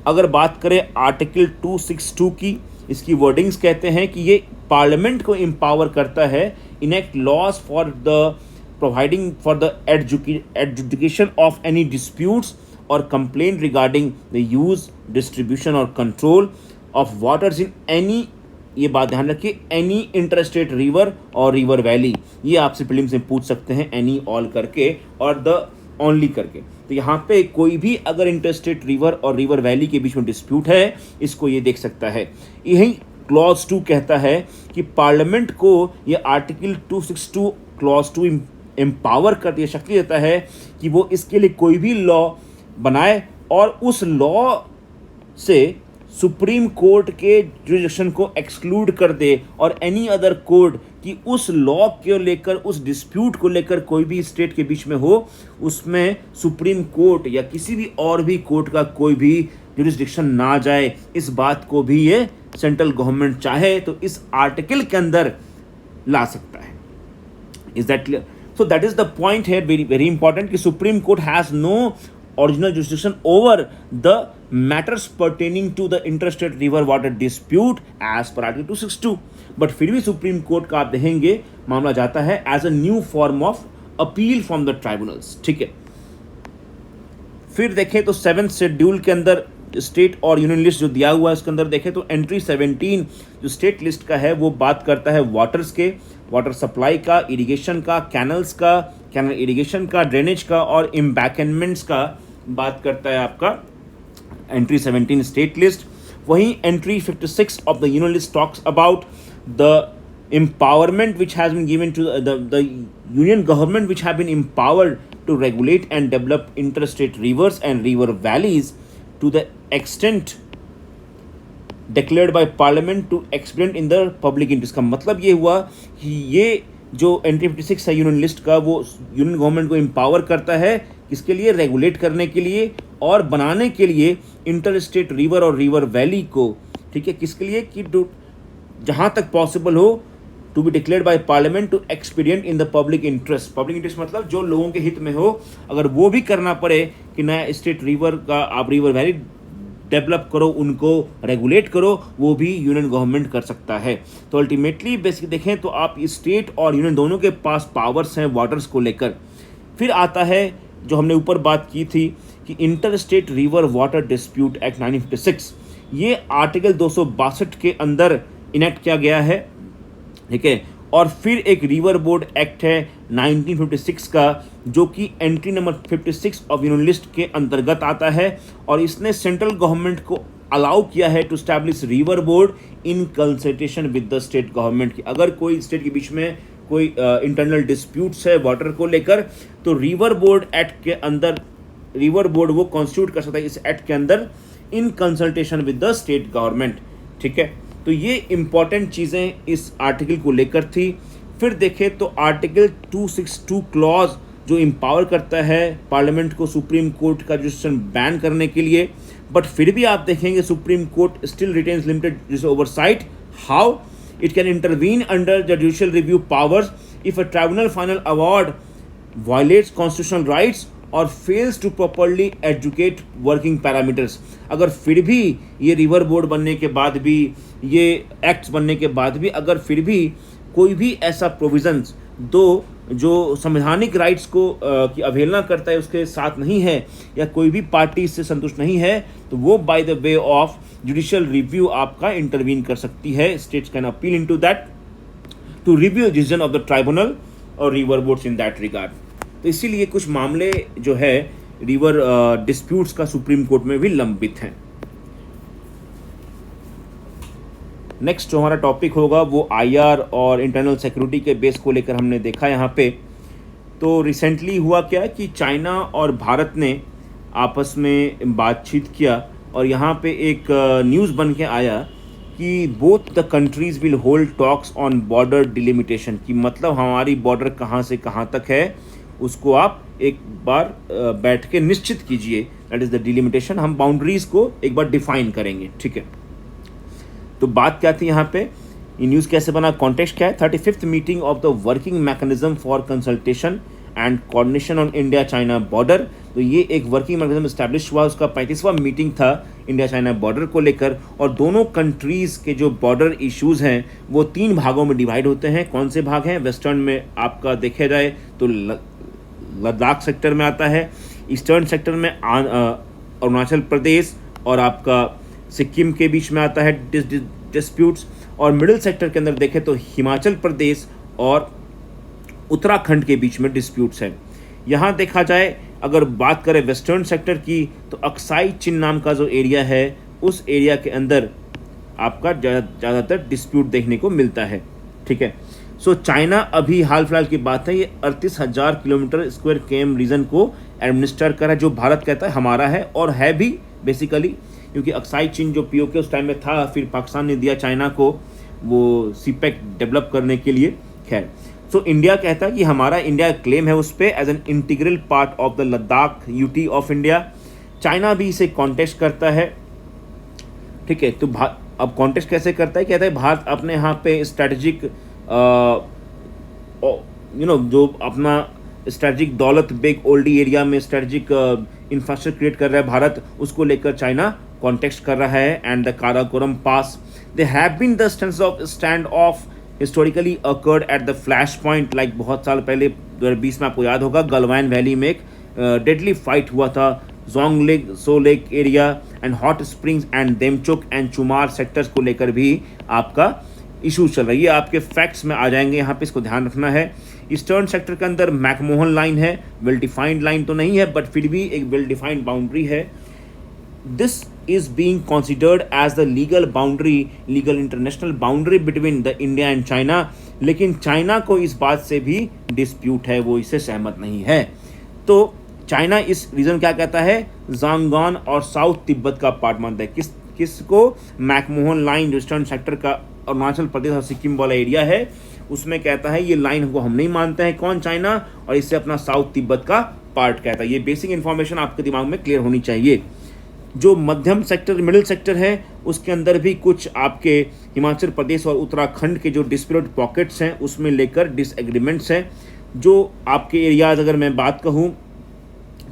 अगर बात करें आर्टिकल 262 की, इसकी वर्डिंग्स कहते हैं कि ये पार्लियामेंट को एम्पावर करता है enact laws for the providing for the adjudication of any disputes और complaint regarding the use, distribution और control of waters in any, ये बात ध्यान रखिए, एनी इंटरस्टेट रिवर और रिवर वैली। ये आपसे प्रीलिम्स में पूछ सकते हैं एनी, ऑल करके और द ओनली करके। तो यहाँ पे कोई भी अगर इंटरस्टेट रिवर और रिवर वैली के बीच में डिस्प्यूट है, इसको ये देख सकता है। यही क्लॉज 2 कहता है कि पार्लियामेंट को ये आर्टिकल 262 क्लॉज 2 एम्पावर करती है, शक्ति देता है कि वो इसके लिए कोई भी लॉ बनाए और उस लॉ से सुप्रीम कोर्ट के जुरिडिक्शन को एक्सक्लूड कर दे, और एनी अदर कोर्ट कि उस लॉ को लेकर, उस डिस्प्यूट को लेकर कोई भी स्टेट के बीच में हो, उसमें सुप्रीम कोर्ट या किसी भी और भी कोर्ट का कोई भी जुरिडिक्शन ना जाए। इस बात को भी ये सेंट्रल गवर्नमेंट चाहे तो इस आर्टिकल के अंदर ला सकता है। Is that clear? So that is the point है, वेरी वेरी इंपॉर्टेंट, कि supreme court has no original jurisdiction over the matters pertaining to the interstate river water dispute as per article 262, but फिर भी supreme court का आप देखेंगे मामला जाता है as a new form of appeal from the tribunals. ठीक है, फिर देखें तो 7th शेड्यूल के अंदर स्टेट और यूनियन लिस्ट जो दिया हुआ है उसके अंदर देखें तो एंट्री 17 जो स्टेट लिस्ट का है वो बात करता है वाटर्स के, वाटर सप्लाई का, इरिगेशन का, कैनल्स का, कैनल इरिगेशन का, ड्रेनेज का और एम्बैंकमेंट्स का बात करता है आपका एंट्री 17 स्टेट लिस्ट। वहीं entry 56 of the union list talks about the empowerment which has been given to the union government which have been empowered to regulate and develop interstate rivers and river valleys to the extent declared by parliament to expedient in the public interest। का मतलब ये हुआ कि ये जो entry 56 है union list का, वो यूनियन गवर्नमेंट को एम्पावर करता है किसके लिए, रेगुलेट करने के लिए और बनाने के लिए इंटर स्टेट रिवर और रिवर वैली को। ठीक है, किसके लिए कि जहाँ तक पॉसिबल हो to be declared by parliament to expedient in the public interest. Public interest मतलब जो लोगों के हित में हो, अगर वो भी करना पड़े कि नया स्टेट रिवर का आप रिवर वैली डेवलप करो, उनको रेगुलेट करो, वो भी यूनियन गवर्नमेंट कर सकता है। तो अल्टीमेटली बेसिक देखें तो आप स्टेट और यूनियन दोनों के पास पावर्स हैं वाटर्स को लेकर। फिर आता है जो हमने ऊपर बात की थी कि inter state river water dispute act 1956, ये आर्टिकल 262 के अंदर इनेक्ट किया गया है। ठीक है, और फिर एक रिवर बोर्ड एक्ट है 1956 का जो कि entry number 56 of union list के अंतर्गत आता है, और इसने सेंट्रल गवर्नमेंट को अलाउ किया है to establish river board in consultation with the state government की। अगर कोई स्टेट के बीच में कोई इंटरनल डिस्प्यूट्स है वाटर को लेकर, तो रिवर बोर्ड एक्ट के अंदर रिवर बोर्ड वो कॉन्स्टिट्यूट कर सकता है इस एक्ट के अंदर इन consultation with the state government. ठीक है, तो ये इंपॉर्टेंट चीज़ें इस आर्टिकल को लेकर थी। फिर देखें तो आर्टिकल 262 क्लॉज जो एम्पावर करता है पार्लियामेंट को सुप्रीम कोर्ट का जुरिडिक्शन बैन करने के लिए, बट फिर भी आप देखेंगे supreme court still retains limited oversight. How it can intervene under the judicial review powers if a tribunal final award violates constitutional rights और fails to properly adjudicate working parameters. अगर फिर भी ये रिवर बोर्ड बनने के बाद भी, ये एक्ट्स बनने के बाद भी, अगर फिर भी कोई भी ऐसा प्रोविजंस दो जो संवैधानिक राइट्स को की अवहेलना करता है, उसके साथ नहीं है, या कोई भी पार्टी इससे संतुष्ट नहीं है, तो वो by the way of judicial review आपका इंटरवीन कर सकती है. States can appeal into that to review decision of the tribunal और river boards in that regard. तो इसीलिए कुछ मामले जो है रिवर डिस्प्यूट्स का सुप्रीम कोर्ट में भी लंबित हैं. नेक्स्ट जो हमारा टॉपिक होगा वो आईआर और इंटरनल सिक्योरिटी के बेस को लेकर हमने देखा यहाँ पे. तो रिसेंटली हुआ क्या कि चाइना और भारत ने आपस में बातचीत किया और यहाँ पे एक न्यूज़ बन के आया कि both the countries will hold talks on border delimitation, कि मतलब हमारी बॉर्डर कहाँ से कहाँ तक है उसको आप एक बार बैठ के निश्चित कीजिए. That is the delimitation. हम बाउंड्रीज़ को एक बार डिफाइन करेंगे. ठीक है, तो बात क्या थी यहाँ पे, ये न्यूज़ कैसे बना, कॉन्टेक्स्ट क्या है. 35th meeting of the working mechanism for consultation and coordination on India China border. तो ये एक वर्किंग मैकेनिज्म इस्टेब्लिश हुआ, उसका 35वां मीटिंग था इंडिया चाइना बॉर्डर को लेकर. और दोनों कंट्रीज़ के जो बॉर्डर इश्यूज़ हैं वो 3 भागों में डिवाइड होते हैं. कौन से भाग हैं, वेस्टर्न में आपका देखा जाए तो लद्दाख सेक्टर में आता है, ईस्टर्न सेक्टर में अरुणाचल प्रदेश और आपका सिक्किम के बीच में आता है डिस्प्यूट्स, और मिडिल सेक्टर के अंदर देखें तो हिमाचल प्रदेश और उत्तराखंड के बीच में डिस्प्यूट्स हैं. यहाँ देखा जाए अगर बात करें वेस्टर्न सेक्टर की तो अक्साई चिन नाम का जो एरिया है उस एरिया के अंदर आपका ज़्यादातर डिस्प्यूट देखने को मिलता है. ठीक है, सो चाइना अभी हाल फिलहाल की बात है ये 38,000 किलोमीटर स्क्वायर केम रीजन को एडमिनिस्टर कर है, जो भारत कहता है हमारा है, और है भी बेसिकली, क्योंकि अक्साई चिन जो पीओके उस टाइम में था, फिर पाकिस्तान ने दिया चाइना को वो सीपेक डेवलप करने के लिए. खैर, सो इंडिया कहता है कि हमारा, इंडिया क्लेम है उस पर as an integral part of the Ladakh UT of India. China भी इसे कॉन्टेस्ट करता है. ठीक है, तो अब कॉन्टेस्ट कैसे करता है, कहता है भारत अपने यहाँ पे स्ट्रेटेजिक जो अपना स्ट्रेटेजिक दौलत बेग ओल्डी एरिया में स्ट्रेटेजिक इंफ्रास्ट्रक्चर क्रिएट कर रहा है भारत, उसको लेकर चाइना कॉन्टेक्स्ट कर रहा है. And the Karakoram pass, they have been the stand off historically occurred at the flash point, like बहुत साल पहले 2020 में आपको याद होगा गलवान वैली में एक डेडली फाइट हुआ था. Jong lake, so lake area and hot springs and Demchok and Chumar sectors को लेकर भी आपका इशू चल रही है. आपके फैक्ट्स में आ जाएंगे, यहाँ पे इसको ध्यान रखना है. ईस्टर्न सेक्टर के अंदर मैकमोहन लाइन है, वेल डिफाइंड लाइन तो नहीं है बट फिर भी एक वेल डिफाइंड बाउंड्री है. This is being considered as the legal international boundary between the India and China. लेकिन चाइना को इस बात से भी डिस्प्यूट है, वो इससे सहमत नहीं है. तो चाइना इस रीजन क्या कहता है, जांगन और साउथ तिब्बत का पार्ट मानता है. किसको, मैकमोहन लाइन जो ईस्टर्न सेक्टर का अरुणाचल प्रदेश और सिक्किम वाला एरिया है उसमें कहता है ये लाइन को हम नहीं मानते हैं. कौन, चाइना, और इससे अपना साउथ तिब्बत का पार्ट कहता है. ये बेसिक इन्फॉर्मेशन आपके दिमाग में क्लियर होनी चाहिए. जो मध्यम सेक्टर, मिडिल सेक्टर है, उसके अंदर भी कुछ आपके हिमाचल प्रदेश और उत्तराखंड के जो डिस्प्यूट पॉकेट्स हैं उसमें लेकर डिसएग्रीमेंट्स हैं. जो आपके एरियाज अगर मैं बात कहूँ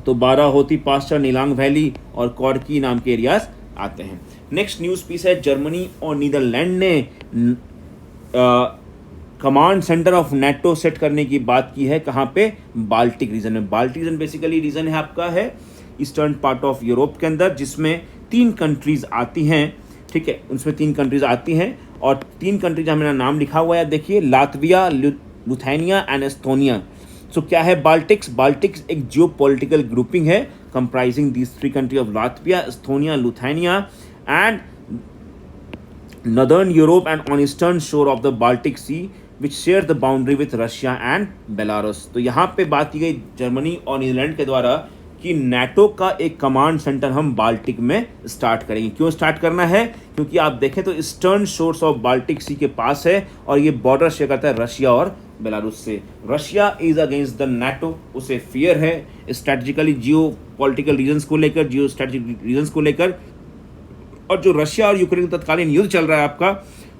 तो बाराहोती पास्चर, नीलांग वैली और कॉर्की नाम के एरियाज आते हैं. नेक्स्ट न्यूज़ पीस है, जर्मनी और नीदरलैंड ने command centre of NATO set करने की बात की है. कहाँ पे, बाल्टिक रीजन में. बाल्टिक रीजन बेसिकली रीजन है आपका है ईस्टर्न पार्ट ऑफ यूरोप के अंदर, जिसमें 3 कंट्रीज आती हैं. ठीक है, उसमें 3 कंट्रीज आती हैं और 3 कंट्रीज का मेरा नाम लिखा हुआ है, देखिए, Latvia, Lithuania and Estonia. So क्या है बाल्टिक्स, बाल्टिक्स एक जियो पॉलिटिकल ग्रुपिंग है comprising these 3 country of Latvia, Estonia, Lithuania and northern Europe and on eastern shore of the Baltic sea which share the boundary with Russia and Belarus. तो यहाँ पे बात की गई Germany और Netherlands के द्वारा कि नाटो का एक कमांड सेंटर हम बाल्टिक में स्टार्ट करेंगे. क्यों स्टार्ट करना है, क्योंकि आप देखें तो ईस्टर्न शोर्स ऑफ बाल्टिक सी के पास है और ये बॉर्डर शेयर करता है रशिया और बेलारूस से. Russia is against the NATO, उसे फियर है स्ट्रेटजिकली जियो पॉलिटिकल रीजन्स को लेकर, जियो स्ट्रेटजिक रीजन्स को लेकर. और जो रशिया और यूक्रेन का तत्कालीन युद्ध चल रहा है आपका,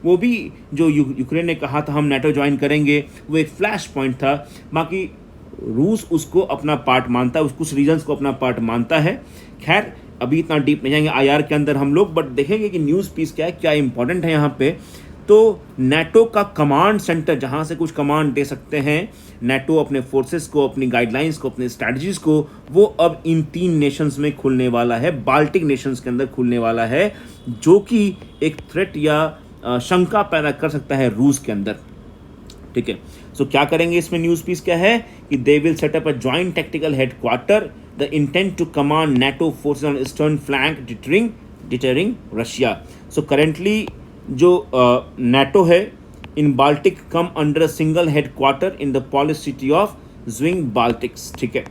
वो भी जो यूक्रेन ने कहा था हम नाटो ज्वाइन करेंगे, वो एक फ्लैश पॉइंट था. बाकी रूस उसको अपना पार्ट मानता है, कुछ रीजन्स को अपना पार्ट मानता है. खैर, अभी इतना डीप नहीं जाएंगे आईआर के अंदर हम लोग, बट देखेंगे कि न्यूज़ पीस क्या है, क्या इंपॉर्टेंट है यहाँ पे. तो नेटो का कमांड सेंटर जहां से कुछ कमांड दे सकते हैं नेटो अपने फोर्सेस को, अपनी गाइडलाइंस को, अपने स्ट्रैटेजीज को, वो अब इन 3 नेशंस में खुलने वाला है, बाल्टिक नेशंस के अंदर खुलने वाला है, जो कि एक थ्रेट या शंका पैदा कर सकता है रूस के अंदर। ठीक है, सो क्या करेंगे इसमें? न्यूज पीस क्या है कि they will set up a joint tactical headquarter, the intent to command NATO forces on eastern flank deterring Russia. So currently जो नेटो है in Baltic come under a single headquarter in the Polish city of ज्विंग Baltics. ठीक है,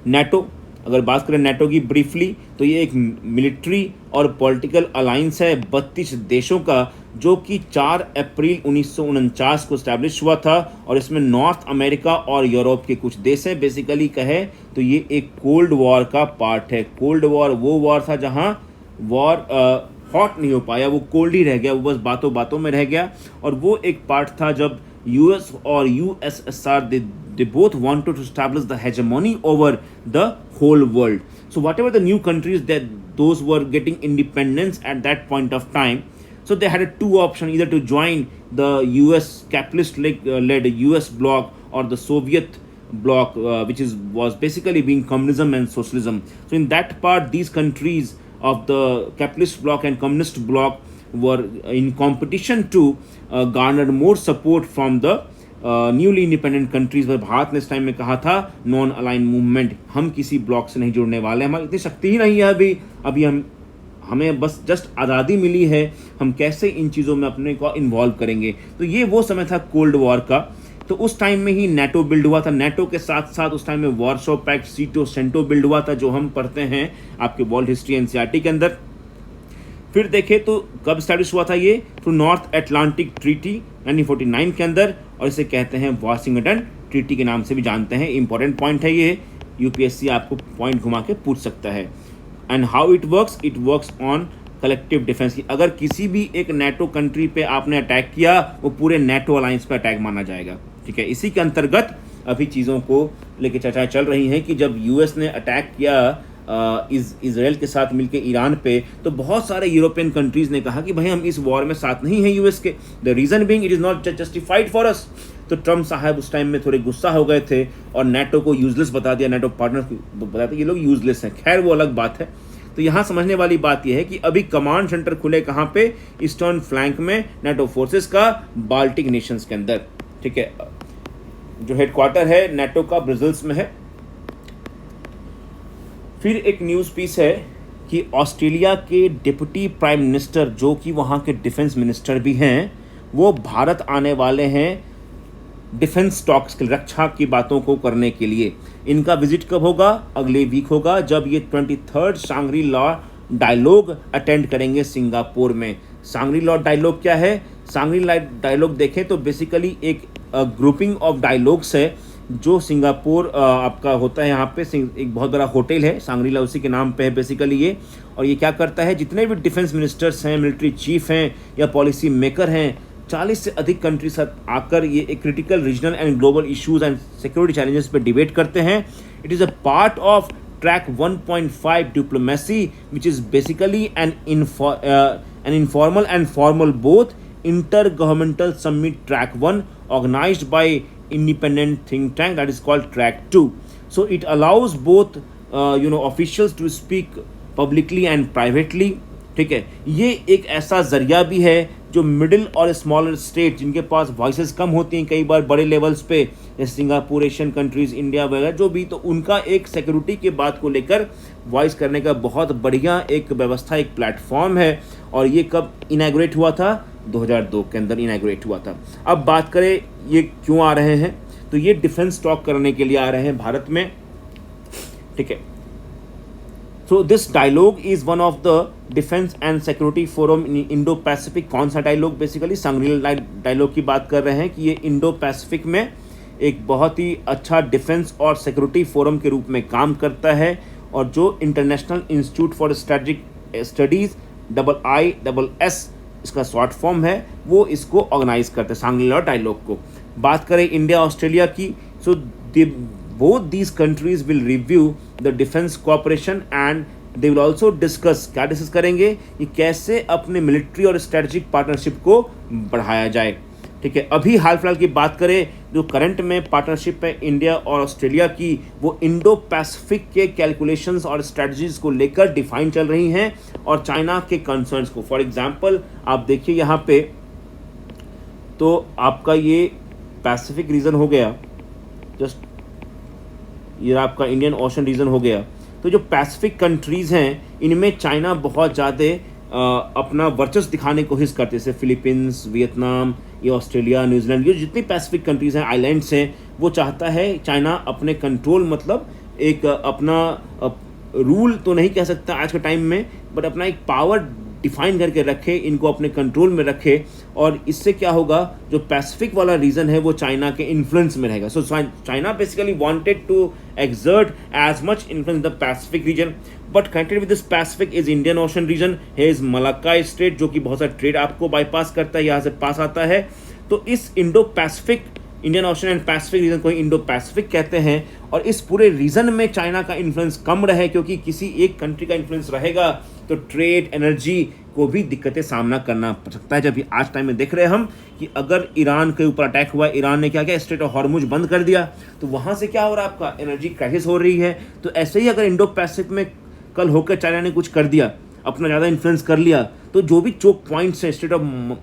NATO, अगर बात करें NATO की briefly, तो ये एक मिलिट्री और पॉलिटिकल अलायंस है 32 देशों का, जो कि 4 अप्रैल 1949 को स्टैब्लिश हुआ था, और इसमें नॉर्थ अमेरिका और यूरोप के कुछ देश हैं। बेसिकली कहे तो ये एक कोल्ड वॉर का पार्ट है। कोल्ड वॉर वो वॉर था जहां वॉर हॉट नहीं हो पाया, वो कोल्ड ही रह गया, वो बस बातों बातों में रह गया, और वो एक पार्ट था जब यूएस और USSR they both wanted to establish the hegemony over the whole world. So whatever the new countries that those were getting independence at that point of time, so they had a 2 option, either to join the US capitalist led US bloc or the Soviet bloc, which was basically being communism and socialism. So in that part, these countries of the capitalist bloc and communist bloc were in competition to garner more support from the newly independent countries. पर भारत ने इस time में कहा था non align movement, हम किसी block से नहीं जुड़ने वाले, हमारी इतनी शक्ति ही नहीं है अभी हमें बस जस्ट आज़ादी मिली है, हम कैसे इन चीज़ों में अपने को इन्वॉल्व करेंगे। तो ये वो समय था कोल्ड वॉर का। तो उस टाइम में ही नेटो बिल्ड हुआ था। नेटो के साथ साथ उस टाइम में वार्सो पैक्ट, सीटो सेंटो बिल्ड हुआ था, जो हम पढ़ते हैं आपके वर्ल्ड हिस्ट्री एनसीईआरटी के अंदर। फिर देखें तो कब स्टैब्लिश हुआ था ये? थ्रू नॉर्थ अटलांटिक ट्रीटी 1949 के अंदर, और इसे कहते हैं वाशिंगटन ट्रीटी के नाम से भी जानते हैं। इंपॉर्टेंट पॉइंट है ये, यूपीएससी आपको पॉइंट घुमा के पूछ सकता है। And how it works on collective defence की, अगर किसी भी एक नेटो कंट्री पे आपने अटैक किया, वो पूरे नेटो अलायंस पे अटैक माना जाएगा। ठीक है, इसी के अंतर्गत अभी चीज़ों को लेकर चर्चाएं चल रही हैं कि जब यूएस ने अटैक किया इसराइल के साथ मिलकर ईरान पे, तो बहुत सारे यूरोपियन कंट्रीज़ ने कहा कि भाई हम इस वॉर में साथ नहीं हैं यूएस के, the reason being it is not justified for us. तो ट्रम्प साहब उस टाइम में थोड़े गुस्सा हो गए थे और नेटो को यूजलेस बता दिया, नेटो पार्टनर बता दिया ये लोग यूजलेस हैं। खैर वो अलग बात है। तो यहाँ समझने वाली बात यह है कि अभी कमांड सेंटर खुले कहाँ पे? ईस्टर्न फ्लैंक में नेटो फोर्सेस का, बाल्टिक नेशंस के अंदर। ठीक है, जो हेडक्वार्टर है नेटो का ब्रसेल्स में है। फिर एक न्यूज़ पीस है कि ऑस्ट्रेलिया के डिप्टी प्राइम मिनिस्टर, जो कि वहाँ के डिफेंस मिनिस्टर भी हैं, वो भारत आने वाले हैं डिफेंस स्टॉक्स की रक्षा की बातों को करने के लिए। इनका विजिट कब होगा? अगले वीक होगा, जब ये 23rd सांग्री लॉ डायलॉग अटेंड करेंगे सिंगापुर में। सांग्री लॉ डायलॉग क्या है? सांग्री लॉ डायलॉग देखें तो बेसिकली एक ग्रुपिंग ऑफ डायलॉग्स है जो सिंगापुर आपका होता है। यहाँ पे एक बहुत बड़ा होटल है सांग्रीला, उसी के नाम पे है बेसिकली ये। और ये क्या करता है, जितने भी डिफेंस मिनिस्टर्स हैं, मिलिट्री चीफ हैं या पॉलिसी मेकर हैं, 40 से अधिक कंट्री साथ आकर ये एक critical regional and global issues and security challenges पे डिबेट करते हैं। It is a part of track 1.5 diplomacy, which is basically an informal and formal both intergovernmental summit track 1 organised by independent think tank that is called track 2. So it allows both officials to speak publicly and privately. ठीक है, ये एक ऐसा जरिया भी है जो middle और स्मॉलर स्टेट जिनके पास वॉइसेस कम होती हैं कई बार बड़े लेवल्स पे, जैसे सिंगापुर, एशियन कंट्रीज, इंडिया वगैरह जो भी, तो उनका एक सिक्योरिटी के बात को लेकर वॉइस करने का बहुत बढ़िया एक व्यवस्था, एक प्लेटफॉर्म है। और ये कब इनैगोरेट हुआ था? 2002 के अंदर इनैगोरेट हुआ था। अब बात करें ये क्यों आ रहे हैं, तो ये डिफेंस स्टॉक करने के लिए आ रहे हैं भारत में। ठीक है, so this dialogue is one of the defence and security forum in Indo Pacific. कौन सा डायलॉग? बेसिकली सांग्रीला डायलॉग की बात कर रहे हैं कि ये इंडो पैसिफिक में एक बहुत ही अच्छा डिफेंस और सिक्योरिटी फोरम के रूप में काम करता है, और जो international institute for strategic studies IISS इसका शॉर्ट फॉर्म है, वो इसको ऑर्गेनाइज करते हैं सांग्रीला डायलॉग को। बात करें इंडिया ऑस्ट्रेलिया की, so both these countries will review the defence cooperation and they will also discuss, क्या डिस्कस करेंगे कि कैसे अपने मिलिट्री और स्ट्रेटेजिक पार्टनरशिप को बढ़ाया जाए। ठीक है, अभी हाल फिलहाल की बात करें, जो करंट में पार्टनरशिप है इंडिया और ऑस्ट्रेलिया की, वो इंडो पैसिफिक के कैलकुलेशंस और स्ट्रेटजीज को लेकर डिफाइन चल रही हैं और चाइना के कंसर्न्स को। फॉर एग्जांपल आप देखिए यहाँ पे, तो आपका ये पैसिफिक रीजन हो गया, जस्ट ये आपका इंडियन ओशन रीजन हो गया। तो जो पैसिफिक कंट्रीज़ हैं इनमें चाइना बहुत ज़्यादा अपना वर्चस्व दिखाने की कोशिश करते हैं, जैसे फिलीपींस, वियतनाम, ये ऑस्ट्रेलिया, न्यूजीलैंड, ये जितनी पैसिफिक कंट्रीज़ हैं, आइलैंड्स हैं, वो चाहता है चाइना अपने कंट्रोल, मतलब एक अपना रूल तो नहीं कह सकता आज के टाइम में, बट अपना एक पावर डिफाइन करके रखे, इनको अपने कंट्रोल में रखे। और इससे क्या होगा, जो पैसिफिक वाला रीजन है वो चाइना के इन्फ्लुएंस में रहेगा। So China basically wanted to exert as much influence in the Pacific region, but connected with this Pacific is Indian Ocean region. Here is Malacca Strait, जो कि बहुत सारा ट्रेड आपको बाईपास करता है, यहाँ से पास आता है। तो इस Indo Pacific, Indian ocean and Pacific region को इंडो पैसिफिक कहते हैं। और इस पूरे रीजन में चाइना का इन्फ्लुएंस कम रहे, क्योंकि किसी एक कंट्री का इन्फ्लुएंस रहेगा तो ट्रेड, एनर्जी को भी दिक्कतें सामना करना पड़ सकता है। जब आज टाइम में देख रहे हैं हम कि अगर ईरान के ऊपर अटैक हुआ, ईरान ने क्या किया, स्ट्रेट ऑफ हॉर्मुज बंद कर दिया, तो वहाँ से क्या हो रहा है, आपका एनर्जी क्राइसिस हो रही है। तो ऐसे ही अगर इंडो पैसिफिक में कल होकर चाइना ने कुछ कर दिया, अपना ज़्यादा इन्फ्लुएंस कर लिया, तो जो भी चोक पॉइंट्स हैं, स्ट्रेट ऑफ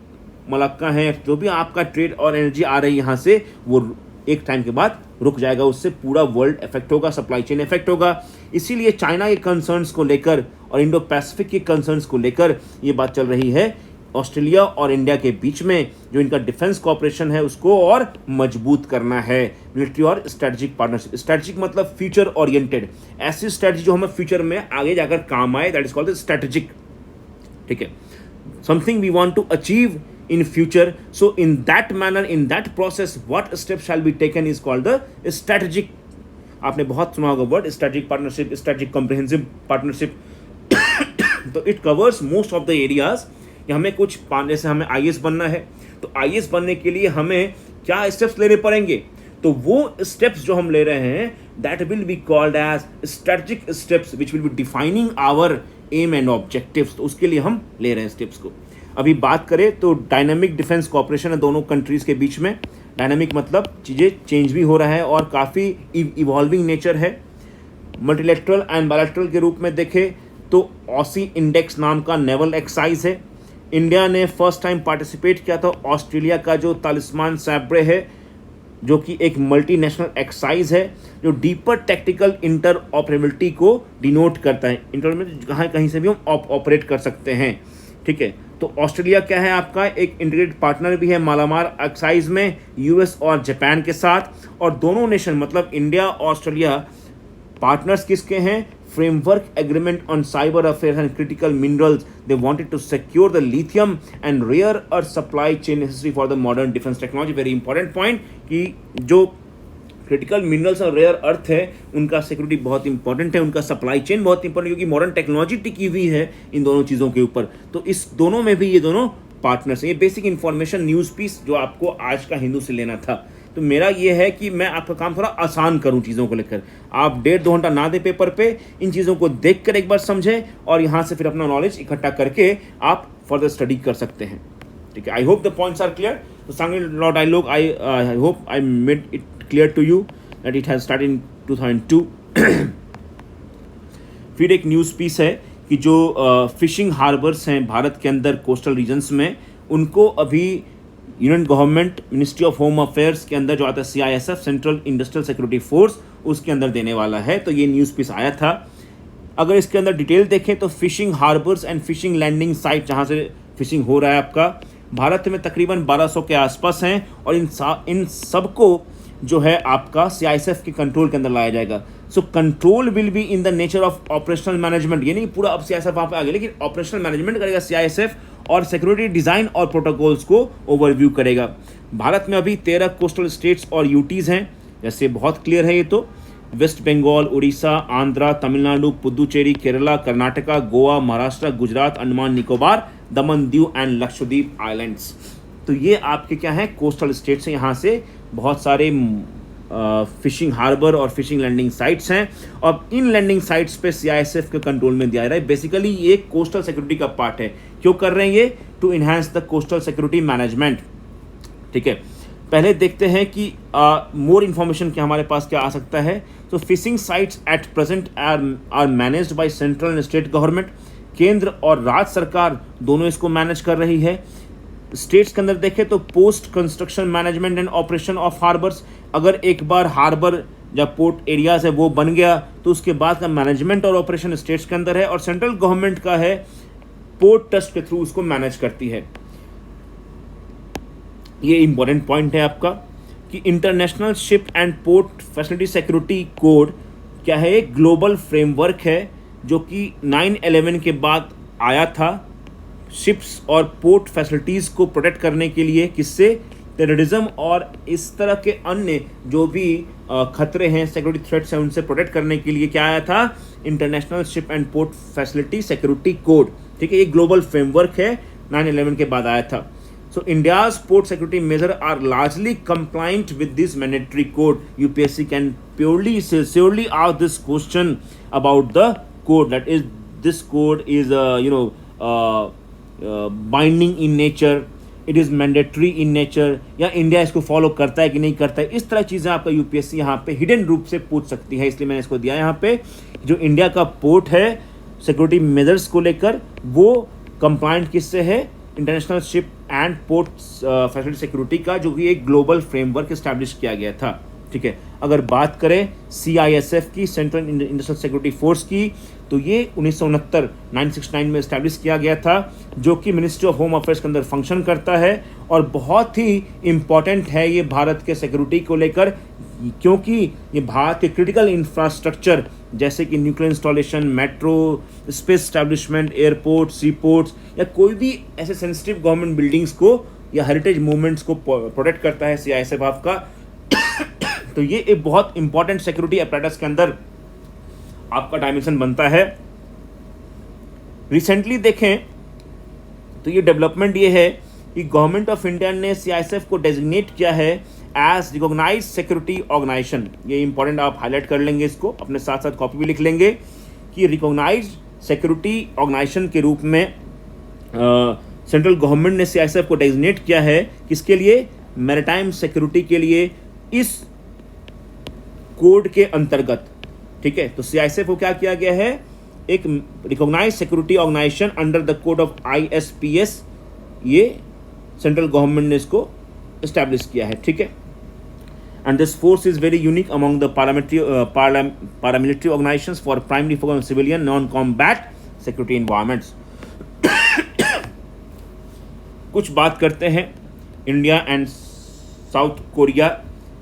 मलक्का है, जो भी आपका ट्रेड और एनर्जी आ रही है यहाँ से, वो एक टाइम के बाद रुक जाएगा। उससे पूरा वर्ल्ड इफेक्ट होगा, सप्लाई चेन इफेक्ट होगा। इसीलिए चाइना के कंसर्न्स को लेकर और इंडो पैसिफिक के कंसर्न्स को लेकर ये बात चल रही है ऑस्ट्रेलिया और इंडिया के बीच में, जो इनका डिफेंस कोऑपरेशन है उसको और मजबूत करना है। मिलिट्री और स्ट्रेटजिक पार्टनरशिप, स्ट्रेटजिक मतलब फ्यूचर ओरिएंटेड, ऐसी स्ट्रेटजी जो हमें फ्यूचर में आगे जाकर काम आए, दैट इज कॉल्ड स्ट्रेटजिक। ठीक है, something we want to achieve in future, so in that manner, in that process, what steps shall be taken is called the strategic. आपने बहुत सुना होगा word strategic partnership, strategic comprehensive partnership. तो it covers most of the areas कि हमें कुछ पाने से, हमें आईएएस बनना है, तो आईएएस बनने के लिए हमें क्या स्टेप्स लेने पड़ेंगे, तो वो स्टेप्स जो हम ले रहे हैं that will be called as strategic steps which will be defining our aim and objectives. तो उसके लिए हम ले रहे हैं स्टेप्स को। अभी बात करें तो डायनामिक डिफेंस कोऑपरेशन है दोनों कंट्रीज़ के बीच में। डायनामिक मतलब चीज़ें चेंज भी हो रहा है और काफ़ी इवॉल्विंग नेचर है। मल्टीलैटरल एंड बायलैटरल के रूप में देखें तो ऑसी इंडेक्स नाम का नेवल एक्सरसाइज है। इंडिया ने फर्स्ट टाइम पार्टिसिपेट किया था। ऑस्ट्रेलिया का जो तालिस्मान सैब्रे है, जो कि एक मल्टीनेशनल एक्सरसाइज है, जो डीपर टेक्टिकल इंटर ऑपरेबिलिटी को डिनोट करता है। इंटर में कहीं कहीं से भी हम ऑपरेट कर सकते हैं। ठीक है, तो ऑस्ट्रेलिया क्या है, आपका एक इंटीग्रेटेड पार्टनर भी है मालामार एक्सरसाइज में यूएस और जापान के साथ। और दोनों नेशन मतलब इंडिया और ऑस्ट्रेलिया पार्टनर्स किसके हैं, framework agreement on cyber affairs and critical minerals. They wanted to secure the lithium and rare earth supply chain necessary for the modern defence technology. Very important point कि जो critical minerals और rare earth है उनका security बहुत important है, उनका supply chain बहुत important, क्योंकि मॉडर्न टेक्नोलॉजी टिकी हुई है इन दोनों चीज़ों के ऊपर। तो इस दोनों में भी ये दोनों पार्टनर्स हैं। ये बेसिक इन्फॉर्मेशन न्यूज़ पीस जो आपको आज का हिंदू से लेना था। तो मेरा ये है कि मैं आपका काम थोड़ा आसान करूं चीज़ों को लेकर। आप 1.5-2 घंटा ना दे पेपर पे, इन चीज़ों को देख कर एक बार समझें और यहाँ से फिर अपना नॉलेज इकट्ठा करके आप फर्दर स्टडी कर सकते हैं। ठीक है, I hope the points are clear. तो Shangri La dialogue, I hope I made it clear to you that it has started in 2002। फिर एक न्यूज़ पीस है कि जो फिशिंग हार्बर्स हैं भारत के अंदर कोस्टल रीजन्स में, उनको अभी union government ministry of home affairs के अंदर जो आता है CISF, central industrial security force, उसके अंदर देने वाला है। तो ये न्यूज़ पीस आया था। अगर इसके अंदर डिटेल देखें तो fishing harbours and fishing landing site जहाँ से फिशिंग हो रहा है आपका भारत में तकरीबन 1200 के आसपास हैं। और इन सबको जो है आपका CISF के कंट्रोल के अंदर लाया जाएगा। So control will be in the nature of operational management. ये नहीं पूरा अब CISF वहाँ पे आ गया, लेकिन ऑपरेशनल मैनेजमेंट करेगा CISF और सिक्योरिटी डिज़ाइन और प्रोटोकॉल्स को ओवरव्यू करेगा। भारत में अभी 13 कोस्टल स्टेट्स और यूटीज़ हैं, जैसे बहुत क्लियर है ये तो waste Bengal, Orissa, Andhra, Tamil Nadu, Puducherry, Kerala, Karnataka, Goa, Maharashtra, Gujarat, Andaman Nicobar, Daman Diu and Lakshadweep islands. तो ये आपके क्या हैं, कोस्टल स्टेट्स हैं। यहाँ से बहुत सारे फिशिंग हार्बर और फिशिंग लैंडिंग साइट्स हैं, और इन लैंडिंग साइट्स पे सीआईएसएफ के कंट्रोल में दिया जा रहा है। बेसिकली ये कोस्टल सिक्योरिटी का पार्ट है। क्यों कर रहे हैं ये? To enhance the coastal security management. ठीक है, पहले देखते हैं कि मोर इन्फॉर्मेशन क्या हमारे पास क्या आ सकता है। तो fishing sites at present are managed by central and state government. केंद्र और राज्य सरकार दोनों इसको मैनेज कर रही है। स्टेट्स के अंदर देखें तो post construction management and operation of harbours, अगर एक बार हार्बर या पोर्ट एरियाज है वो बन गया तो उसके बाद का मैनेजमेंट और ऑपरेशन स्टेट्स के अंदर है, और सेंट्रल गवर्नमेंट का है पोर्ट ट्रस्ट के थ्रू उसको मैनेज करती है। ये इंपॉर्टेंट पॉइंट है आपका कि international ship and port facility security code क्या है? एक ग्लोबल फ्रेमवर्क है जो कि 9/11 के बाद आया था, शिप्स और पोर्ट फैसिलिटीज़ को प्रोटेक्ट करने के लिए। किससे? टेररिज्म और इस तरह के अन्य जो भी खतरे हैं, सिक्योरिटी थ्रेट्स हैं, उनसे प्रोटेक्ट करने के लिए क्या आया था? International ship and port facility security code. ठीक है, ये ग्लोबल फ्रेमवर्क है, 9/11 के बाद आया था। So India's port security measures are largely compliant with this mandatory code. UPSC can surely ask this question about the code. That is, this code is binding in nature. It is mandatory in nature. या India इसको follow करता है कि नहीं करता है? इस तरह चीज़ें आपका यूपीएससी यहाँ पे हिडन रूप से पूछ सकती है, इसलिए मैंने इसको दिया यहाँ पे। जो इंडिया का पोर्ट है सिक्योरिटी मेजर्स को लेकर, वो कंप्लाइंट किससे है? International ship and port facility security का, जो कि एक ग्लोबल फ्रेमवर्क इस्टेब्लिश किया गया था। ठीक है, अगर बात करें सीआईएसएफ की, सेंट्रल इंडस्ट्रियल सिक्योरिटी फोर्स की, तो ये 1969 में इस्टेब्लिश किया गया था, जो कि मिनिस्ट्री ऑफ होम अफेयर्स के अंदर फंक्शन करता है, और बहुत ही इम्पॉर्टेंट है ये भारत के सिक्योरिटी को लेकर, क्योंकि ये भारत के क्रिटिकल इंफ्रास्ट्रक्चर जैसे कि nuclear installation, metro, space establishment, airport, sea ports, या कोई भी ऐसे सेंसिटिव गवर्नमेंट बिल्डिंग्स को या हेरिटेज मूवमेंट्स को प्रोटेक्ट करता है सीआईएसएफ आपका। तो ये एक बहुत इंपॉर्टेंट सिक्योरिटी अपैरेटस के अंदर आपका डायमेंशन बनता है। रिसेंटली देखें तो ये डेवलपमेंट ये है कि गवर्नमेंट ऑफ इंडिया ने सीआईएसएफ को डेजिग्नेट किया है एज रिकॉग्नाइज्ड सिक्योरिटी ऑर्गेनाइजेशन। ये इंपॉर्टेंट, आप हाईलाइट कर लेंगे इसको, अपने साथ साथ कॉपी भी लिख लेंगे कि रिकॉग्नाइज्ड सिक्योरिटी ऑर्गेनाइजेशन के रूप में सेंट्रल गवर्नमेंट ने सीआईएसएफ को डेजिग्नेट किया है। किसके लिए? मैरीटाइम सिक्योरिटी के लिए, इस कोड के अंतर्गत। ठीक है, तो सीआईएसएफ को क्या किया गया है? एक recognised security organisation under the code of ISPS, ये सेंट्रल गवर्नमेंट ने इसको एस्टैब्लिश किया है। ठीक है, and this force is very unique among the paramilitary organizations for primary focus on civilian non-combat security environments. कुछ बात करते हैं इंडिया एंड साउथ कोरिया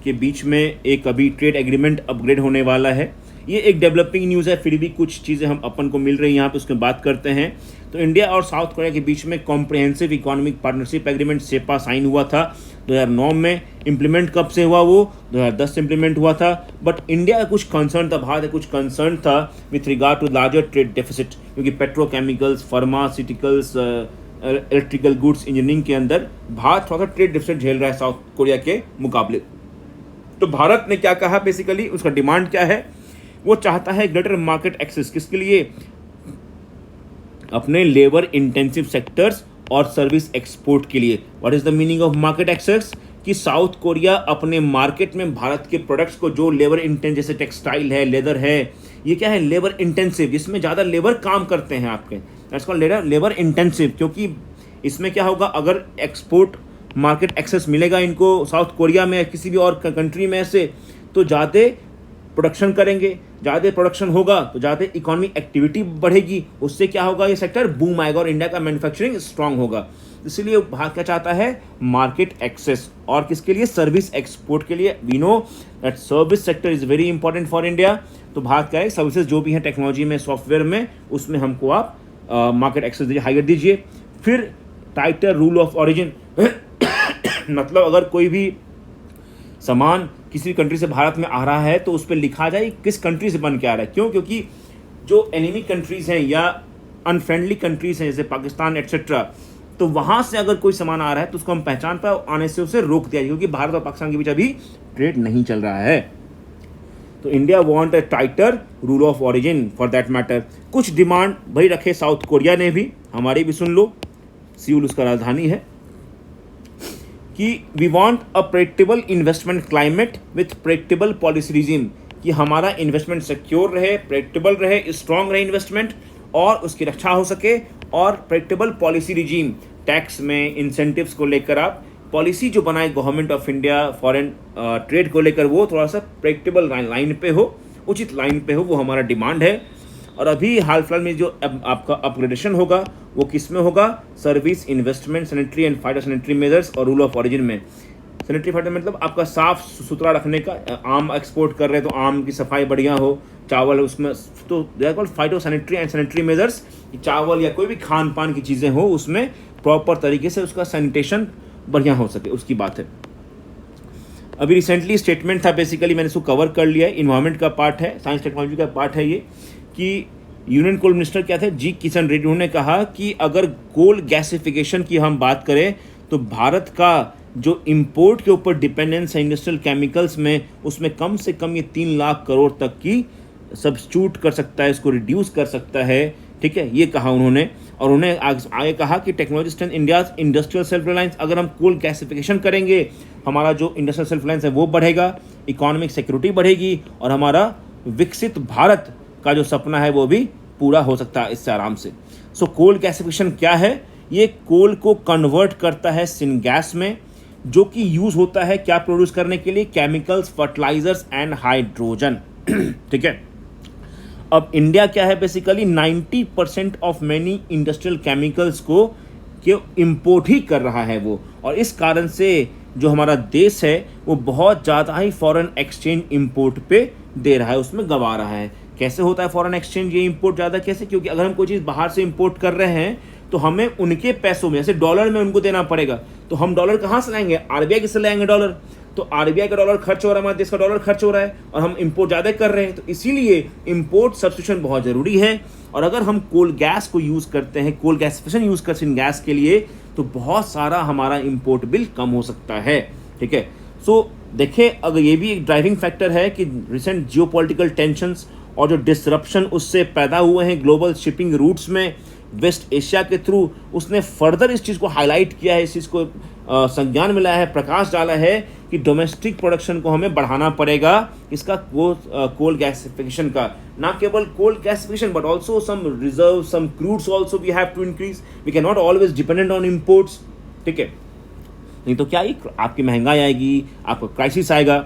के बीच में एक अभी ट्रेड एग्रीमेंट अपग्रेड होने वाला है। ये एक डेवलपिंग न्यूज़ है, फिर भी कुछ चीज़ें हम अपन को मिल रही हैं यहाँ पे, उसके बात करते हैं। तो इंडिया और साउथ कोरिया के बीच में comprehensive economic partnership agreement CEPA sign हुआ था 2009 में। इम्प्लीमेंट कब से हुआ? वो 2010 से इम्प्लीमेंट हुआ था। बट इंडिया का कुछ कंसर्न था, भारत का कुछ कंसर्न था with regard to larger trade deficit, क्योंकि petrochemicals, pharmaceuticals, electrical goods, engineering के अंदर भारत थोड़ा सा ट्रेड डेफिसिट झेल रहा है साउथ कोरिया के मुकाबले। तो भारत ने क्या कहा? बेसिकली उसका डिमांड क्या है? वो चाहता है ग्रेटर मार्केट एक्सेस। किसके लिए? अपने लेबर इंटेंसिव सेक्टर्स और सर्विस एक्सपोर्ट के लिए। What is the meaning of market access? कि साउथ कोरिया अपने मार्केट में भारत के प्रोडक्ट्स को, जो लेबर इंटेंसिव जैसे टेक्सटाइल है, लेदर है, ये क्या है? लेबर इंटेंसिव, जिसमें ज़्यादा लेबर काम करते हैं आपके, दैट्स कॉल्ड लेबर इंटेंसिव। क्योंकि इसमें क्या होगा, अगर एक्सपोर्ट मार्केट एक्सेस मिलेगा इनको साउथ कोरिया में, किसी भी और कंट्री में से, तो ज़्यादा प्रोडक्शन करेंगे, ज़्यादा प्रोडक्शन होगा तो ज़्यादा इकोनॉमिक एक्टिविटी बढ़ेगी, उससे क्या होगा? ये सेक्टर बूम आएगा और इंडिया का मैन्युफैक्चरिंग स्ट्रांग होगा। इसलिए भारत क्या चाहता है? Market access. और किसके लिए? सर्विस एक्सपोर्ट के लिए। We know that service sector is very important for India. तो भारत का है सर्विसेज जो भी है टेक्नोलॉजी में, सॉफ्टवेयर में, उसमें हमको आप मार्केट एक्सेस दीजिए, हायर दीजिए। फिर टाइटर रूल ऑफ ऑरिजिन मतलब अगर कोई भी सामान किसी कंट्री से भारत में आ रहा है तो उस पर लिखा जाए किस कंट्री से बन के आ रहा है। क्यों? क्योंकि जो एनिमी कंट्रीज़ हैं या अनफ्रेंडली कंट्रीज़ हैं जैसे पाकिस्तान एट्सेट्रा, तो वहाँ से अगर कोई सामान आ रहा है तो उसको हम पहचान पाए, आने से उसे रोक दिया, क्योंकि भारत और पाकिस्तान के बीच अभी ट्रेड नहीं चल रहा है। तो India want a tighter rule of origin for that matter. कुछ डिमांड भाई रखे साउथ कोरिया ने भी, हमारी भी सुन लो। सियोल उसका राजधानी है कि we want a predictable investment climate with predictable policy regime, कि हमारा इन्वेस्टमेंट सिक्योर रहे, प्रेडिक्टेबल रहे, स्ट्रांग रहे इन्वेस्टमेंट, और उसकी रक्षा हो सके, और प्रेडिक्टेबल पॉलिसी रिजीम, टैक्स में इंसेंटिव्स को लेकर आप पॉलिसी जो बनाए government of India foreign trade को लेकर, वो थोड़ा सा प्रेडिक्टेबल लाइन पे हो, उचित लाइन पे हो, वो हमारा डिमांड है। और अभी हाल फिलहाल में जो आपका अपग्रेडेशन होगा वो किस में होगा? Service, investment, sanitary and phyto sanitary measures और रूल ऑफ ओरिजिन में। सैनिटरी फाइटो मतलब आपका साफ सुथरा रखने का, आम एक्सपोर्ट कर रहे हैं तो आम की सफाई बढ़िया हो, चावल उसमें तो they are called phyto sanitary and sanitary measures, चावल या कोई भी खान पान की चीज़ें हो उसमें प्रॉपर तरीके से उसका सैनिटेशन बढ़िया हो सके, उसकी बात है। अभी रिसेंटली स्टेटमेंट था, बेसिकली मैंने इसको कवर कर लिया है, इन्वायरमेंट का पार्ट है, साइंस टेक्नोलॉजी का पार्ट है ये, कि यूनियन कोल मिनिस्टर क्या थे, जी किशन रेड्डी, उन्होंने कहा कि अगर कोल गैसिफिकेशन की हम बात करें तो भारत का जो इंपोर्ट के ऊपर डिपेंडेंस है इंडस्ट्रियल केमिकल्स में, उसमें कम से कम ये 3 लाख करोड़ तक की सब्स्टिट्यूट कर सकता है, इसको रिड्यूस कर सकता है। ठीक है, ये कहा उन्होंने। और उन्होंने आगे कहा कि technology strength India industrial self Reliance, अगर हम कोल गैसिफिकेशन करेंगे हमारा जो इंडस्ट्रियल सेल्फ रिलायंस है वो बढ़ेगा, इकोनॉमिक सिक्योरिटी बढ़ेगी, और हमारा विकसित भारत का जो सपना है वो भी पूरा हो सकता है इससे आराम से। सो कोल गैसिफिकेशन क्या है? ये कोल को कन्वर्ट करता है सिनगैस में, जो कि यूज होता है क्या प्रोड्यूस करने के लिए? Chemicals, fertilisers and hydrogen. ठीक है, अब इंडिया क्या है, basically 90% of many industrial chemicals को इंपोर्ट ही कर रहा है वो, और इस कारण से जो हमारा देश है वो बहुत ज़्यादा ही फॉरेन एक्सचेंज इंपोर्ट पे दे रहा है, उसमें गंवा रहा है। कैसे होता है फॉरेन एक्सचेंज ये इंपोर्ट ज़्यादा? कैसे? क्योंकि अगर हम कोई चीज़ बाहर से इंपोर्ट कर रहे हैं तो हमें उनके पैसों में, जैसे डॉलर में उनको देना पड़ेगा, तो हम डॉलर कहाँ से लाएंगे? आरबीआई के से लाएंगे डॉलर, तो आरबीआई का डॉलर खर्च हो रहा है, हमारे देश का डॉलर खर्च हो रहा है, और हम इंपोर्ट ज़्यादा कर रहे हैं, तो इसीलिए इंपोर्ट सब्स्टिट्यूशन बहुत ज़रूरी है। और अगर हम कोल गैस को यूज़ करते हैं, कोल गैसिफिकेशन यूज़ करते हैं गैस के लिए, तो बहुत सारा हमारा इंपोर्ट बिल कम हो सकता है। ठीक है, सो देखिए, अगर ये भी एक ड्राइविंग फैक्टर है कि रिसेंट जियोपॉलिटिकल टेंशंस और जो डिसरप्शन उससे पैदा हुए हैं ग्लोबल शिपिंग रूट्स में वेस्ट एशिया के थ्रू, उसने फर्दर इस चीज़ को हाईलाइट किया है, इस चीज़ को संज्ञान मिला है, प्रकाश डाला है कि डोमेस्टिक प्रोडक्शन को हमें बढ़ाना पड़ेगा, इसका कोल गैसिफिकेशन का। ना केवल coal gasification but also some reserve, some crudes also we have to increase, we can not always dependent on imports. ठीक है, नहीं तो क्या ही आपकी महंगाई आएगी, आपका क्राइसिस आएगा।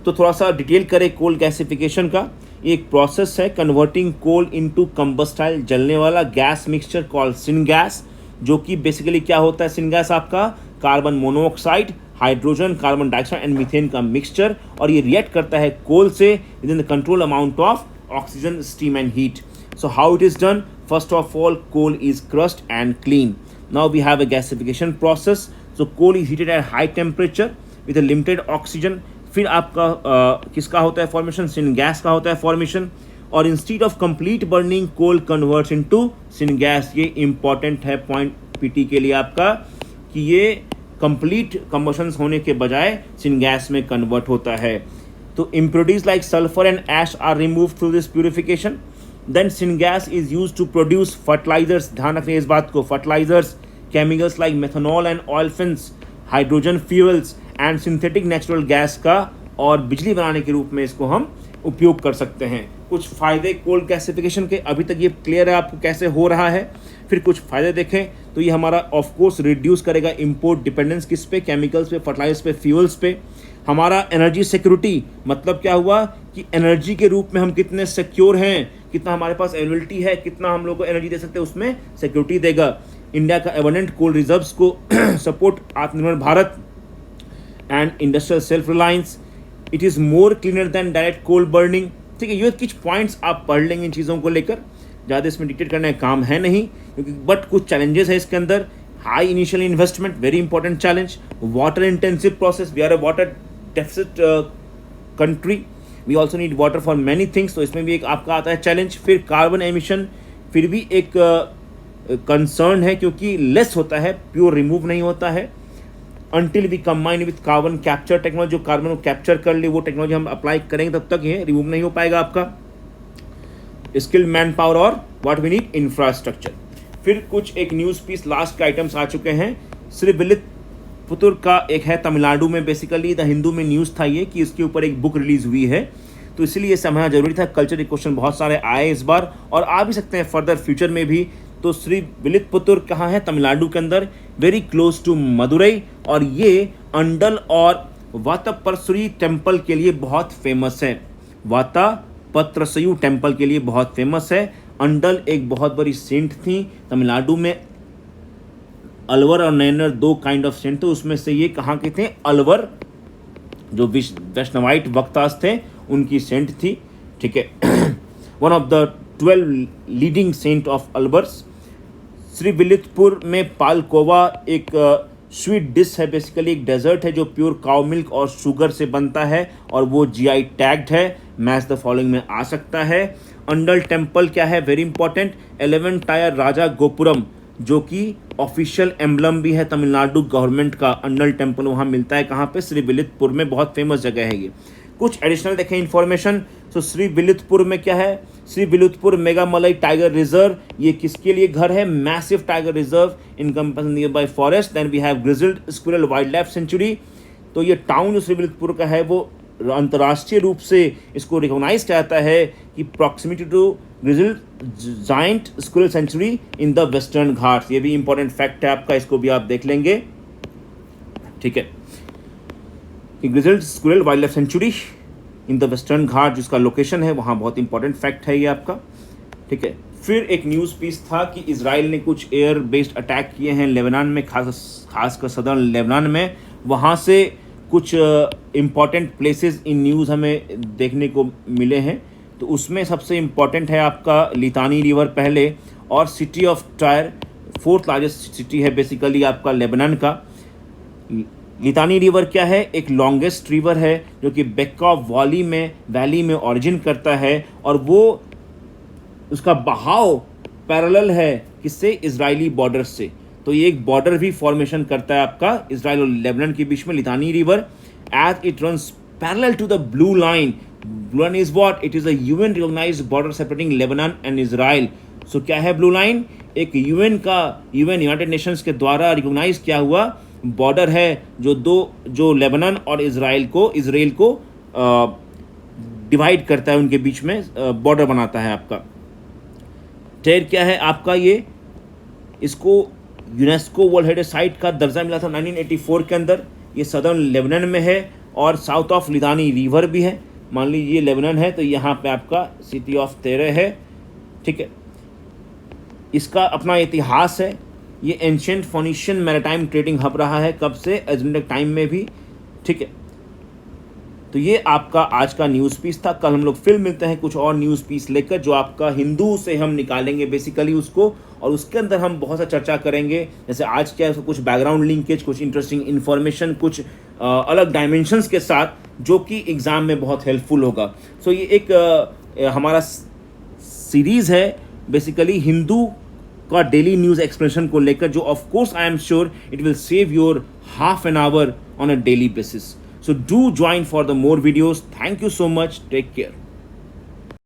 तो थोड़ा सा डिटेल करें कोल गैसिफिकेशन का। एक प्रोसेस है कन्वर्टिंग कोल इनटू कंबस्टाइल, जलने वाला गैस मिक्सचर कॉल्ड सिनगैस, जो कि बेसिकली क्या होता है सिनगैस? आपका carbon monoxide, hydrogen, carbon dioxide and methane का मिक्सचर, और ये रिएक्ट करता है कोल से with in the control amount of oxygen, steam and heat. So how it is done? First of all coal is crushed and clean. Now we have a gasification process. So coal is heated at high temperature with a limited oxygen. फिर आपका किसका होता है formation? Syngas का होता है formation. और instead of complete burning coal converts into syngas. ये इंपॉर्टेंट है पॉइंट पीटी के लिए आपका, कि ये कंप्लीट कंबशन होने के बजाय सिनगैस में कन्वर्ट होता है। तो impurities like sulfur and ash are removed through this purification. Then syngas is used to produce fertilizers. ध्यान रखिए इस बात को, fertilizers, chemicals like methanol and olefins, hydrogen fuels and synthetic natural gas का, और बिजली बनाने के रूप में इसको हम उपयोग कर सकते हैं। कुछ फ़ायदे कोल गैसिफिकेशन के, अभी तक ये क्लियर है आपको कैसे हो रहा है। फिर कुछ फ़ायदे देखें तो ये हमारा ऑफ कोर्स रिड्यूस करेगा इंपोर्ट डिपेंडेंस किस पे? केमिकल्स पे, फर्टिलाइजर्स पे, फ्यूल्स पे। हमारा एनर्जी सिक्योरिटी, मतलब क्या हुआ कि एनर्जी के रूप में हम कितने सिक्योर हैं, कितना हमारे पास अवेलेबिलिटी है, कितना हम लोग को एनर्जी दे सकते हैं, उसमें सिक्योरिटी देगा। इंडिया का एबंडेंट कोल रिजर्व्स को support Atmanirbhar Bharat and industrial self reliance. It is more cleaner than direct coal burning. ठीक है, ये कुछ पॉइंट्स आप पढ़ लेंगे इन चीज़ों को लेकर, ज़्यादा इसमें डिटेल करने का काम है नहीं, क्योंकि बट कुछ चैलेंजेस है इसके अंदर। High initial investment, very important challenge. Water intensive process, we are a water deficit country, we also need water for many things, तो इसमें भी एक आपका आता है चैलेंज। फिर कार्बन एमिशन, फिर भी एक कंसर्न है क्योंकि लेस होता है, प्योर रिमूव नहीं होता है। Until we combine with carbon capture technology, जो कार्बन को कैप्चर कर ले वो टेक्नोलॉजी हम अप्लाई करेंगे तब तक ये रिमूव नहीं हो पाएगा आपका। स्किल्ड मैन पावर और व्हाट वी नीड इंफ्रास्ट्रक्चर। फिर कुछ एक न्यूज़ पीस लास्ट के आइटम्स आ चुके हैं। श्री विल्लिपुतुर का एक है तमिलनाडु में, बेसिकली द हिंदू में न्यूज़ था ये कि इसके ऊपर एक बुक रिलीज हुई है, तो इसलिए ये समझना जरूरी था। कल्चर के क्वेश्चन बहुत सारे आए इस बार और आ भी सकते हैं फर्दर फ्यूचर में भी। तो श्री विल्लिपुतुर कहाँ है? तमिलनाडु के अंदर, वेरी क्लोज टू मदुरई, और ये अंडल और वातापरसुरी टेम्पल के लिए बहुत फेमस है। वातापत्रसयु टेम्पल के लिए बहुत फेमस है। अंडल एक बहुत बड़ी सेंट थी तमिलनाडु में। अलवर और नयनर दो काइंड ऑफ सेंट थे, उसमें से ये कहाँ के थे? अलवर, जो वैष्णवाइट वक्तास थे उनकी सेंट थी, ठीक है। One of the 12 leading saint of Alvars. Shri Villiputhur में पालकोवा एक स्वीट डिश है, बेसिकली एक डेजर्ट है जो प्योर काउ मिल्क और शुगर से बनता है और वो जीआई टैग्ड है, मैच द फॉलोइंग में आ सकता है। अंडल टेम्पल क्या है? Very important, 11 tier Raja Gopuram, जो कि ऑफिशियल एम्बलम भी है तमिलनाडु गवर्नमेंट का। अंडल टेम्पल वहाँ मिलता है कहाँ पे? श्री विल्लिपुतुर में, बहुत फेमस जगह है ये। कुछ एडिशनल देखें इन्फॉर्मेशन। तो श्री विल्लिपुतुर में क्या है? श्री विल्लिपुतुर मेगामलई टाइगर रिजर्व, ये किसके लिए घर है? Massive tiger reserve encompassing near by forest. Then we have grizzled squirrel wildlife sanctuary. तो ये टाउन जो श्री विल्लिपुतुर का है वो अंतर्राष्ट्रीय रूप से इसको रिकॉग्नाइज किया जाता है कि proximity to grizzled giant squirrel sanctuary in the Western Ghats. ये भी इंपॉर्टेंट फैक्ट है आपका, इसको भी आप देख लेंगे, ठीक है। Grizzled squirrel wildlife sanctuary in the western Ghat जिसका लोकेशन है वहाँ, बहुत इंपॉर्टेंट फैक्ट है ये आपका, ठीक है। फिर एक न्यूज़ पीस था कि इजराइल ने कुछ एयर बेस्ड अटैक किए हैं लेबनान में, खासकर सदर्न लेबनान में। वहाँ से कुछ इम्पॉर्टेंट प्लेसेस इन न्यूज़ हमें देखने को मिले हैं। तो उसमें सबसे इम्पॉर्टेंट है आपका लितानी रिवर पहले, और city of tyre 4th largest city है बेसिकली आपका लेबनान का। लितानी रिवर क्या है? एक लॉन्गेस्ट रिवर है जो कि बेका वैली में ओरिजिन करता है, और वो उसका बहाव पैरेलल है किससे? इजरायली बॉर्डर से। तो ये एक बॉर्डर भी फॉर्मेशन करता है आपका इजराइल और लेबनान के बीच में, Litani river. As it runs parallel to the blue line. Blue line is what? It is a UN recognised border separating Lebanon and Israel. So क्या है ब्लू लाइन? एक यूएन यूनाइटेड नेशंस के द्वारा recognise किया हुआ border है जो Lebanon और इजराइल को डिवाइड करता है, उनके बीच में बॉर्डर बनाता है आपका। टेर क्या है आपका? ये इसको यूनेस्को वर्ल्ड हेरिटेज साइट का दर्जा मिला था 1984 के अंदर। ये सदर्न लेबनान में है और साउथ ऑफ लितानी रिवर भी है। मान लीजिए ये लेबनान है तो यहाँ पे आपका सिटी ऑफ तेरे है, ठीक है। इसका अपना इतिहास है। ये एंशिएंट फोनिशियन मैरिटाइम ट्रेडिंग हब रहा है, कब से? एजमेंटिक टाइम में भी, ठीक है। तो ये आपका आज का न्यूज़ पीस था। कल हम लोग फिर मिलते हैं कुछ और न्यूज़ पीस लेकर, जो आपका हिंदू से हम निकालेंगे बेसिकली उसको, और उसके अंदर हम बहुत सा चर्चा करेंगे। जैसे आज क्या है, कुछ बैकग्राउंड लिंकेज, कुछ इंटरेस्टिंग इन्फॉर्मेशन, कुछ अलग डायमेंशंस के साथ, जो कि एग्ज़ाम में बहुत हेल्पफुल होगा। सो ये एक हमारा सीरीज़ है बेसिकली हिंदू का डेली न्यूज़ एक्सप्लेनेशन को लेकर, जो of course I am sure it will save your half an hour on a daily basis. So do join for the more videos. Thank you so much. Take care.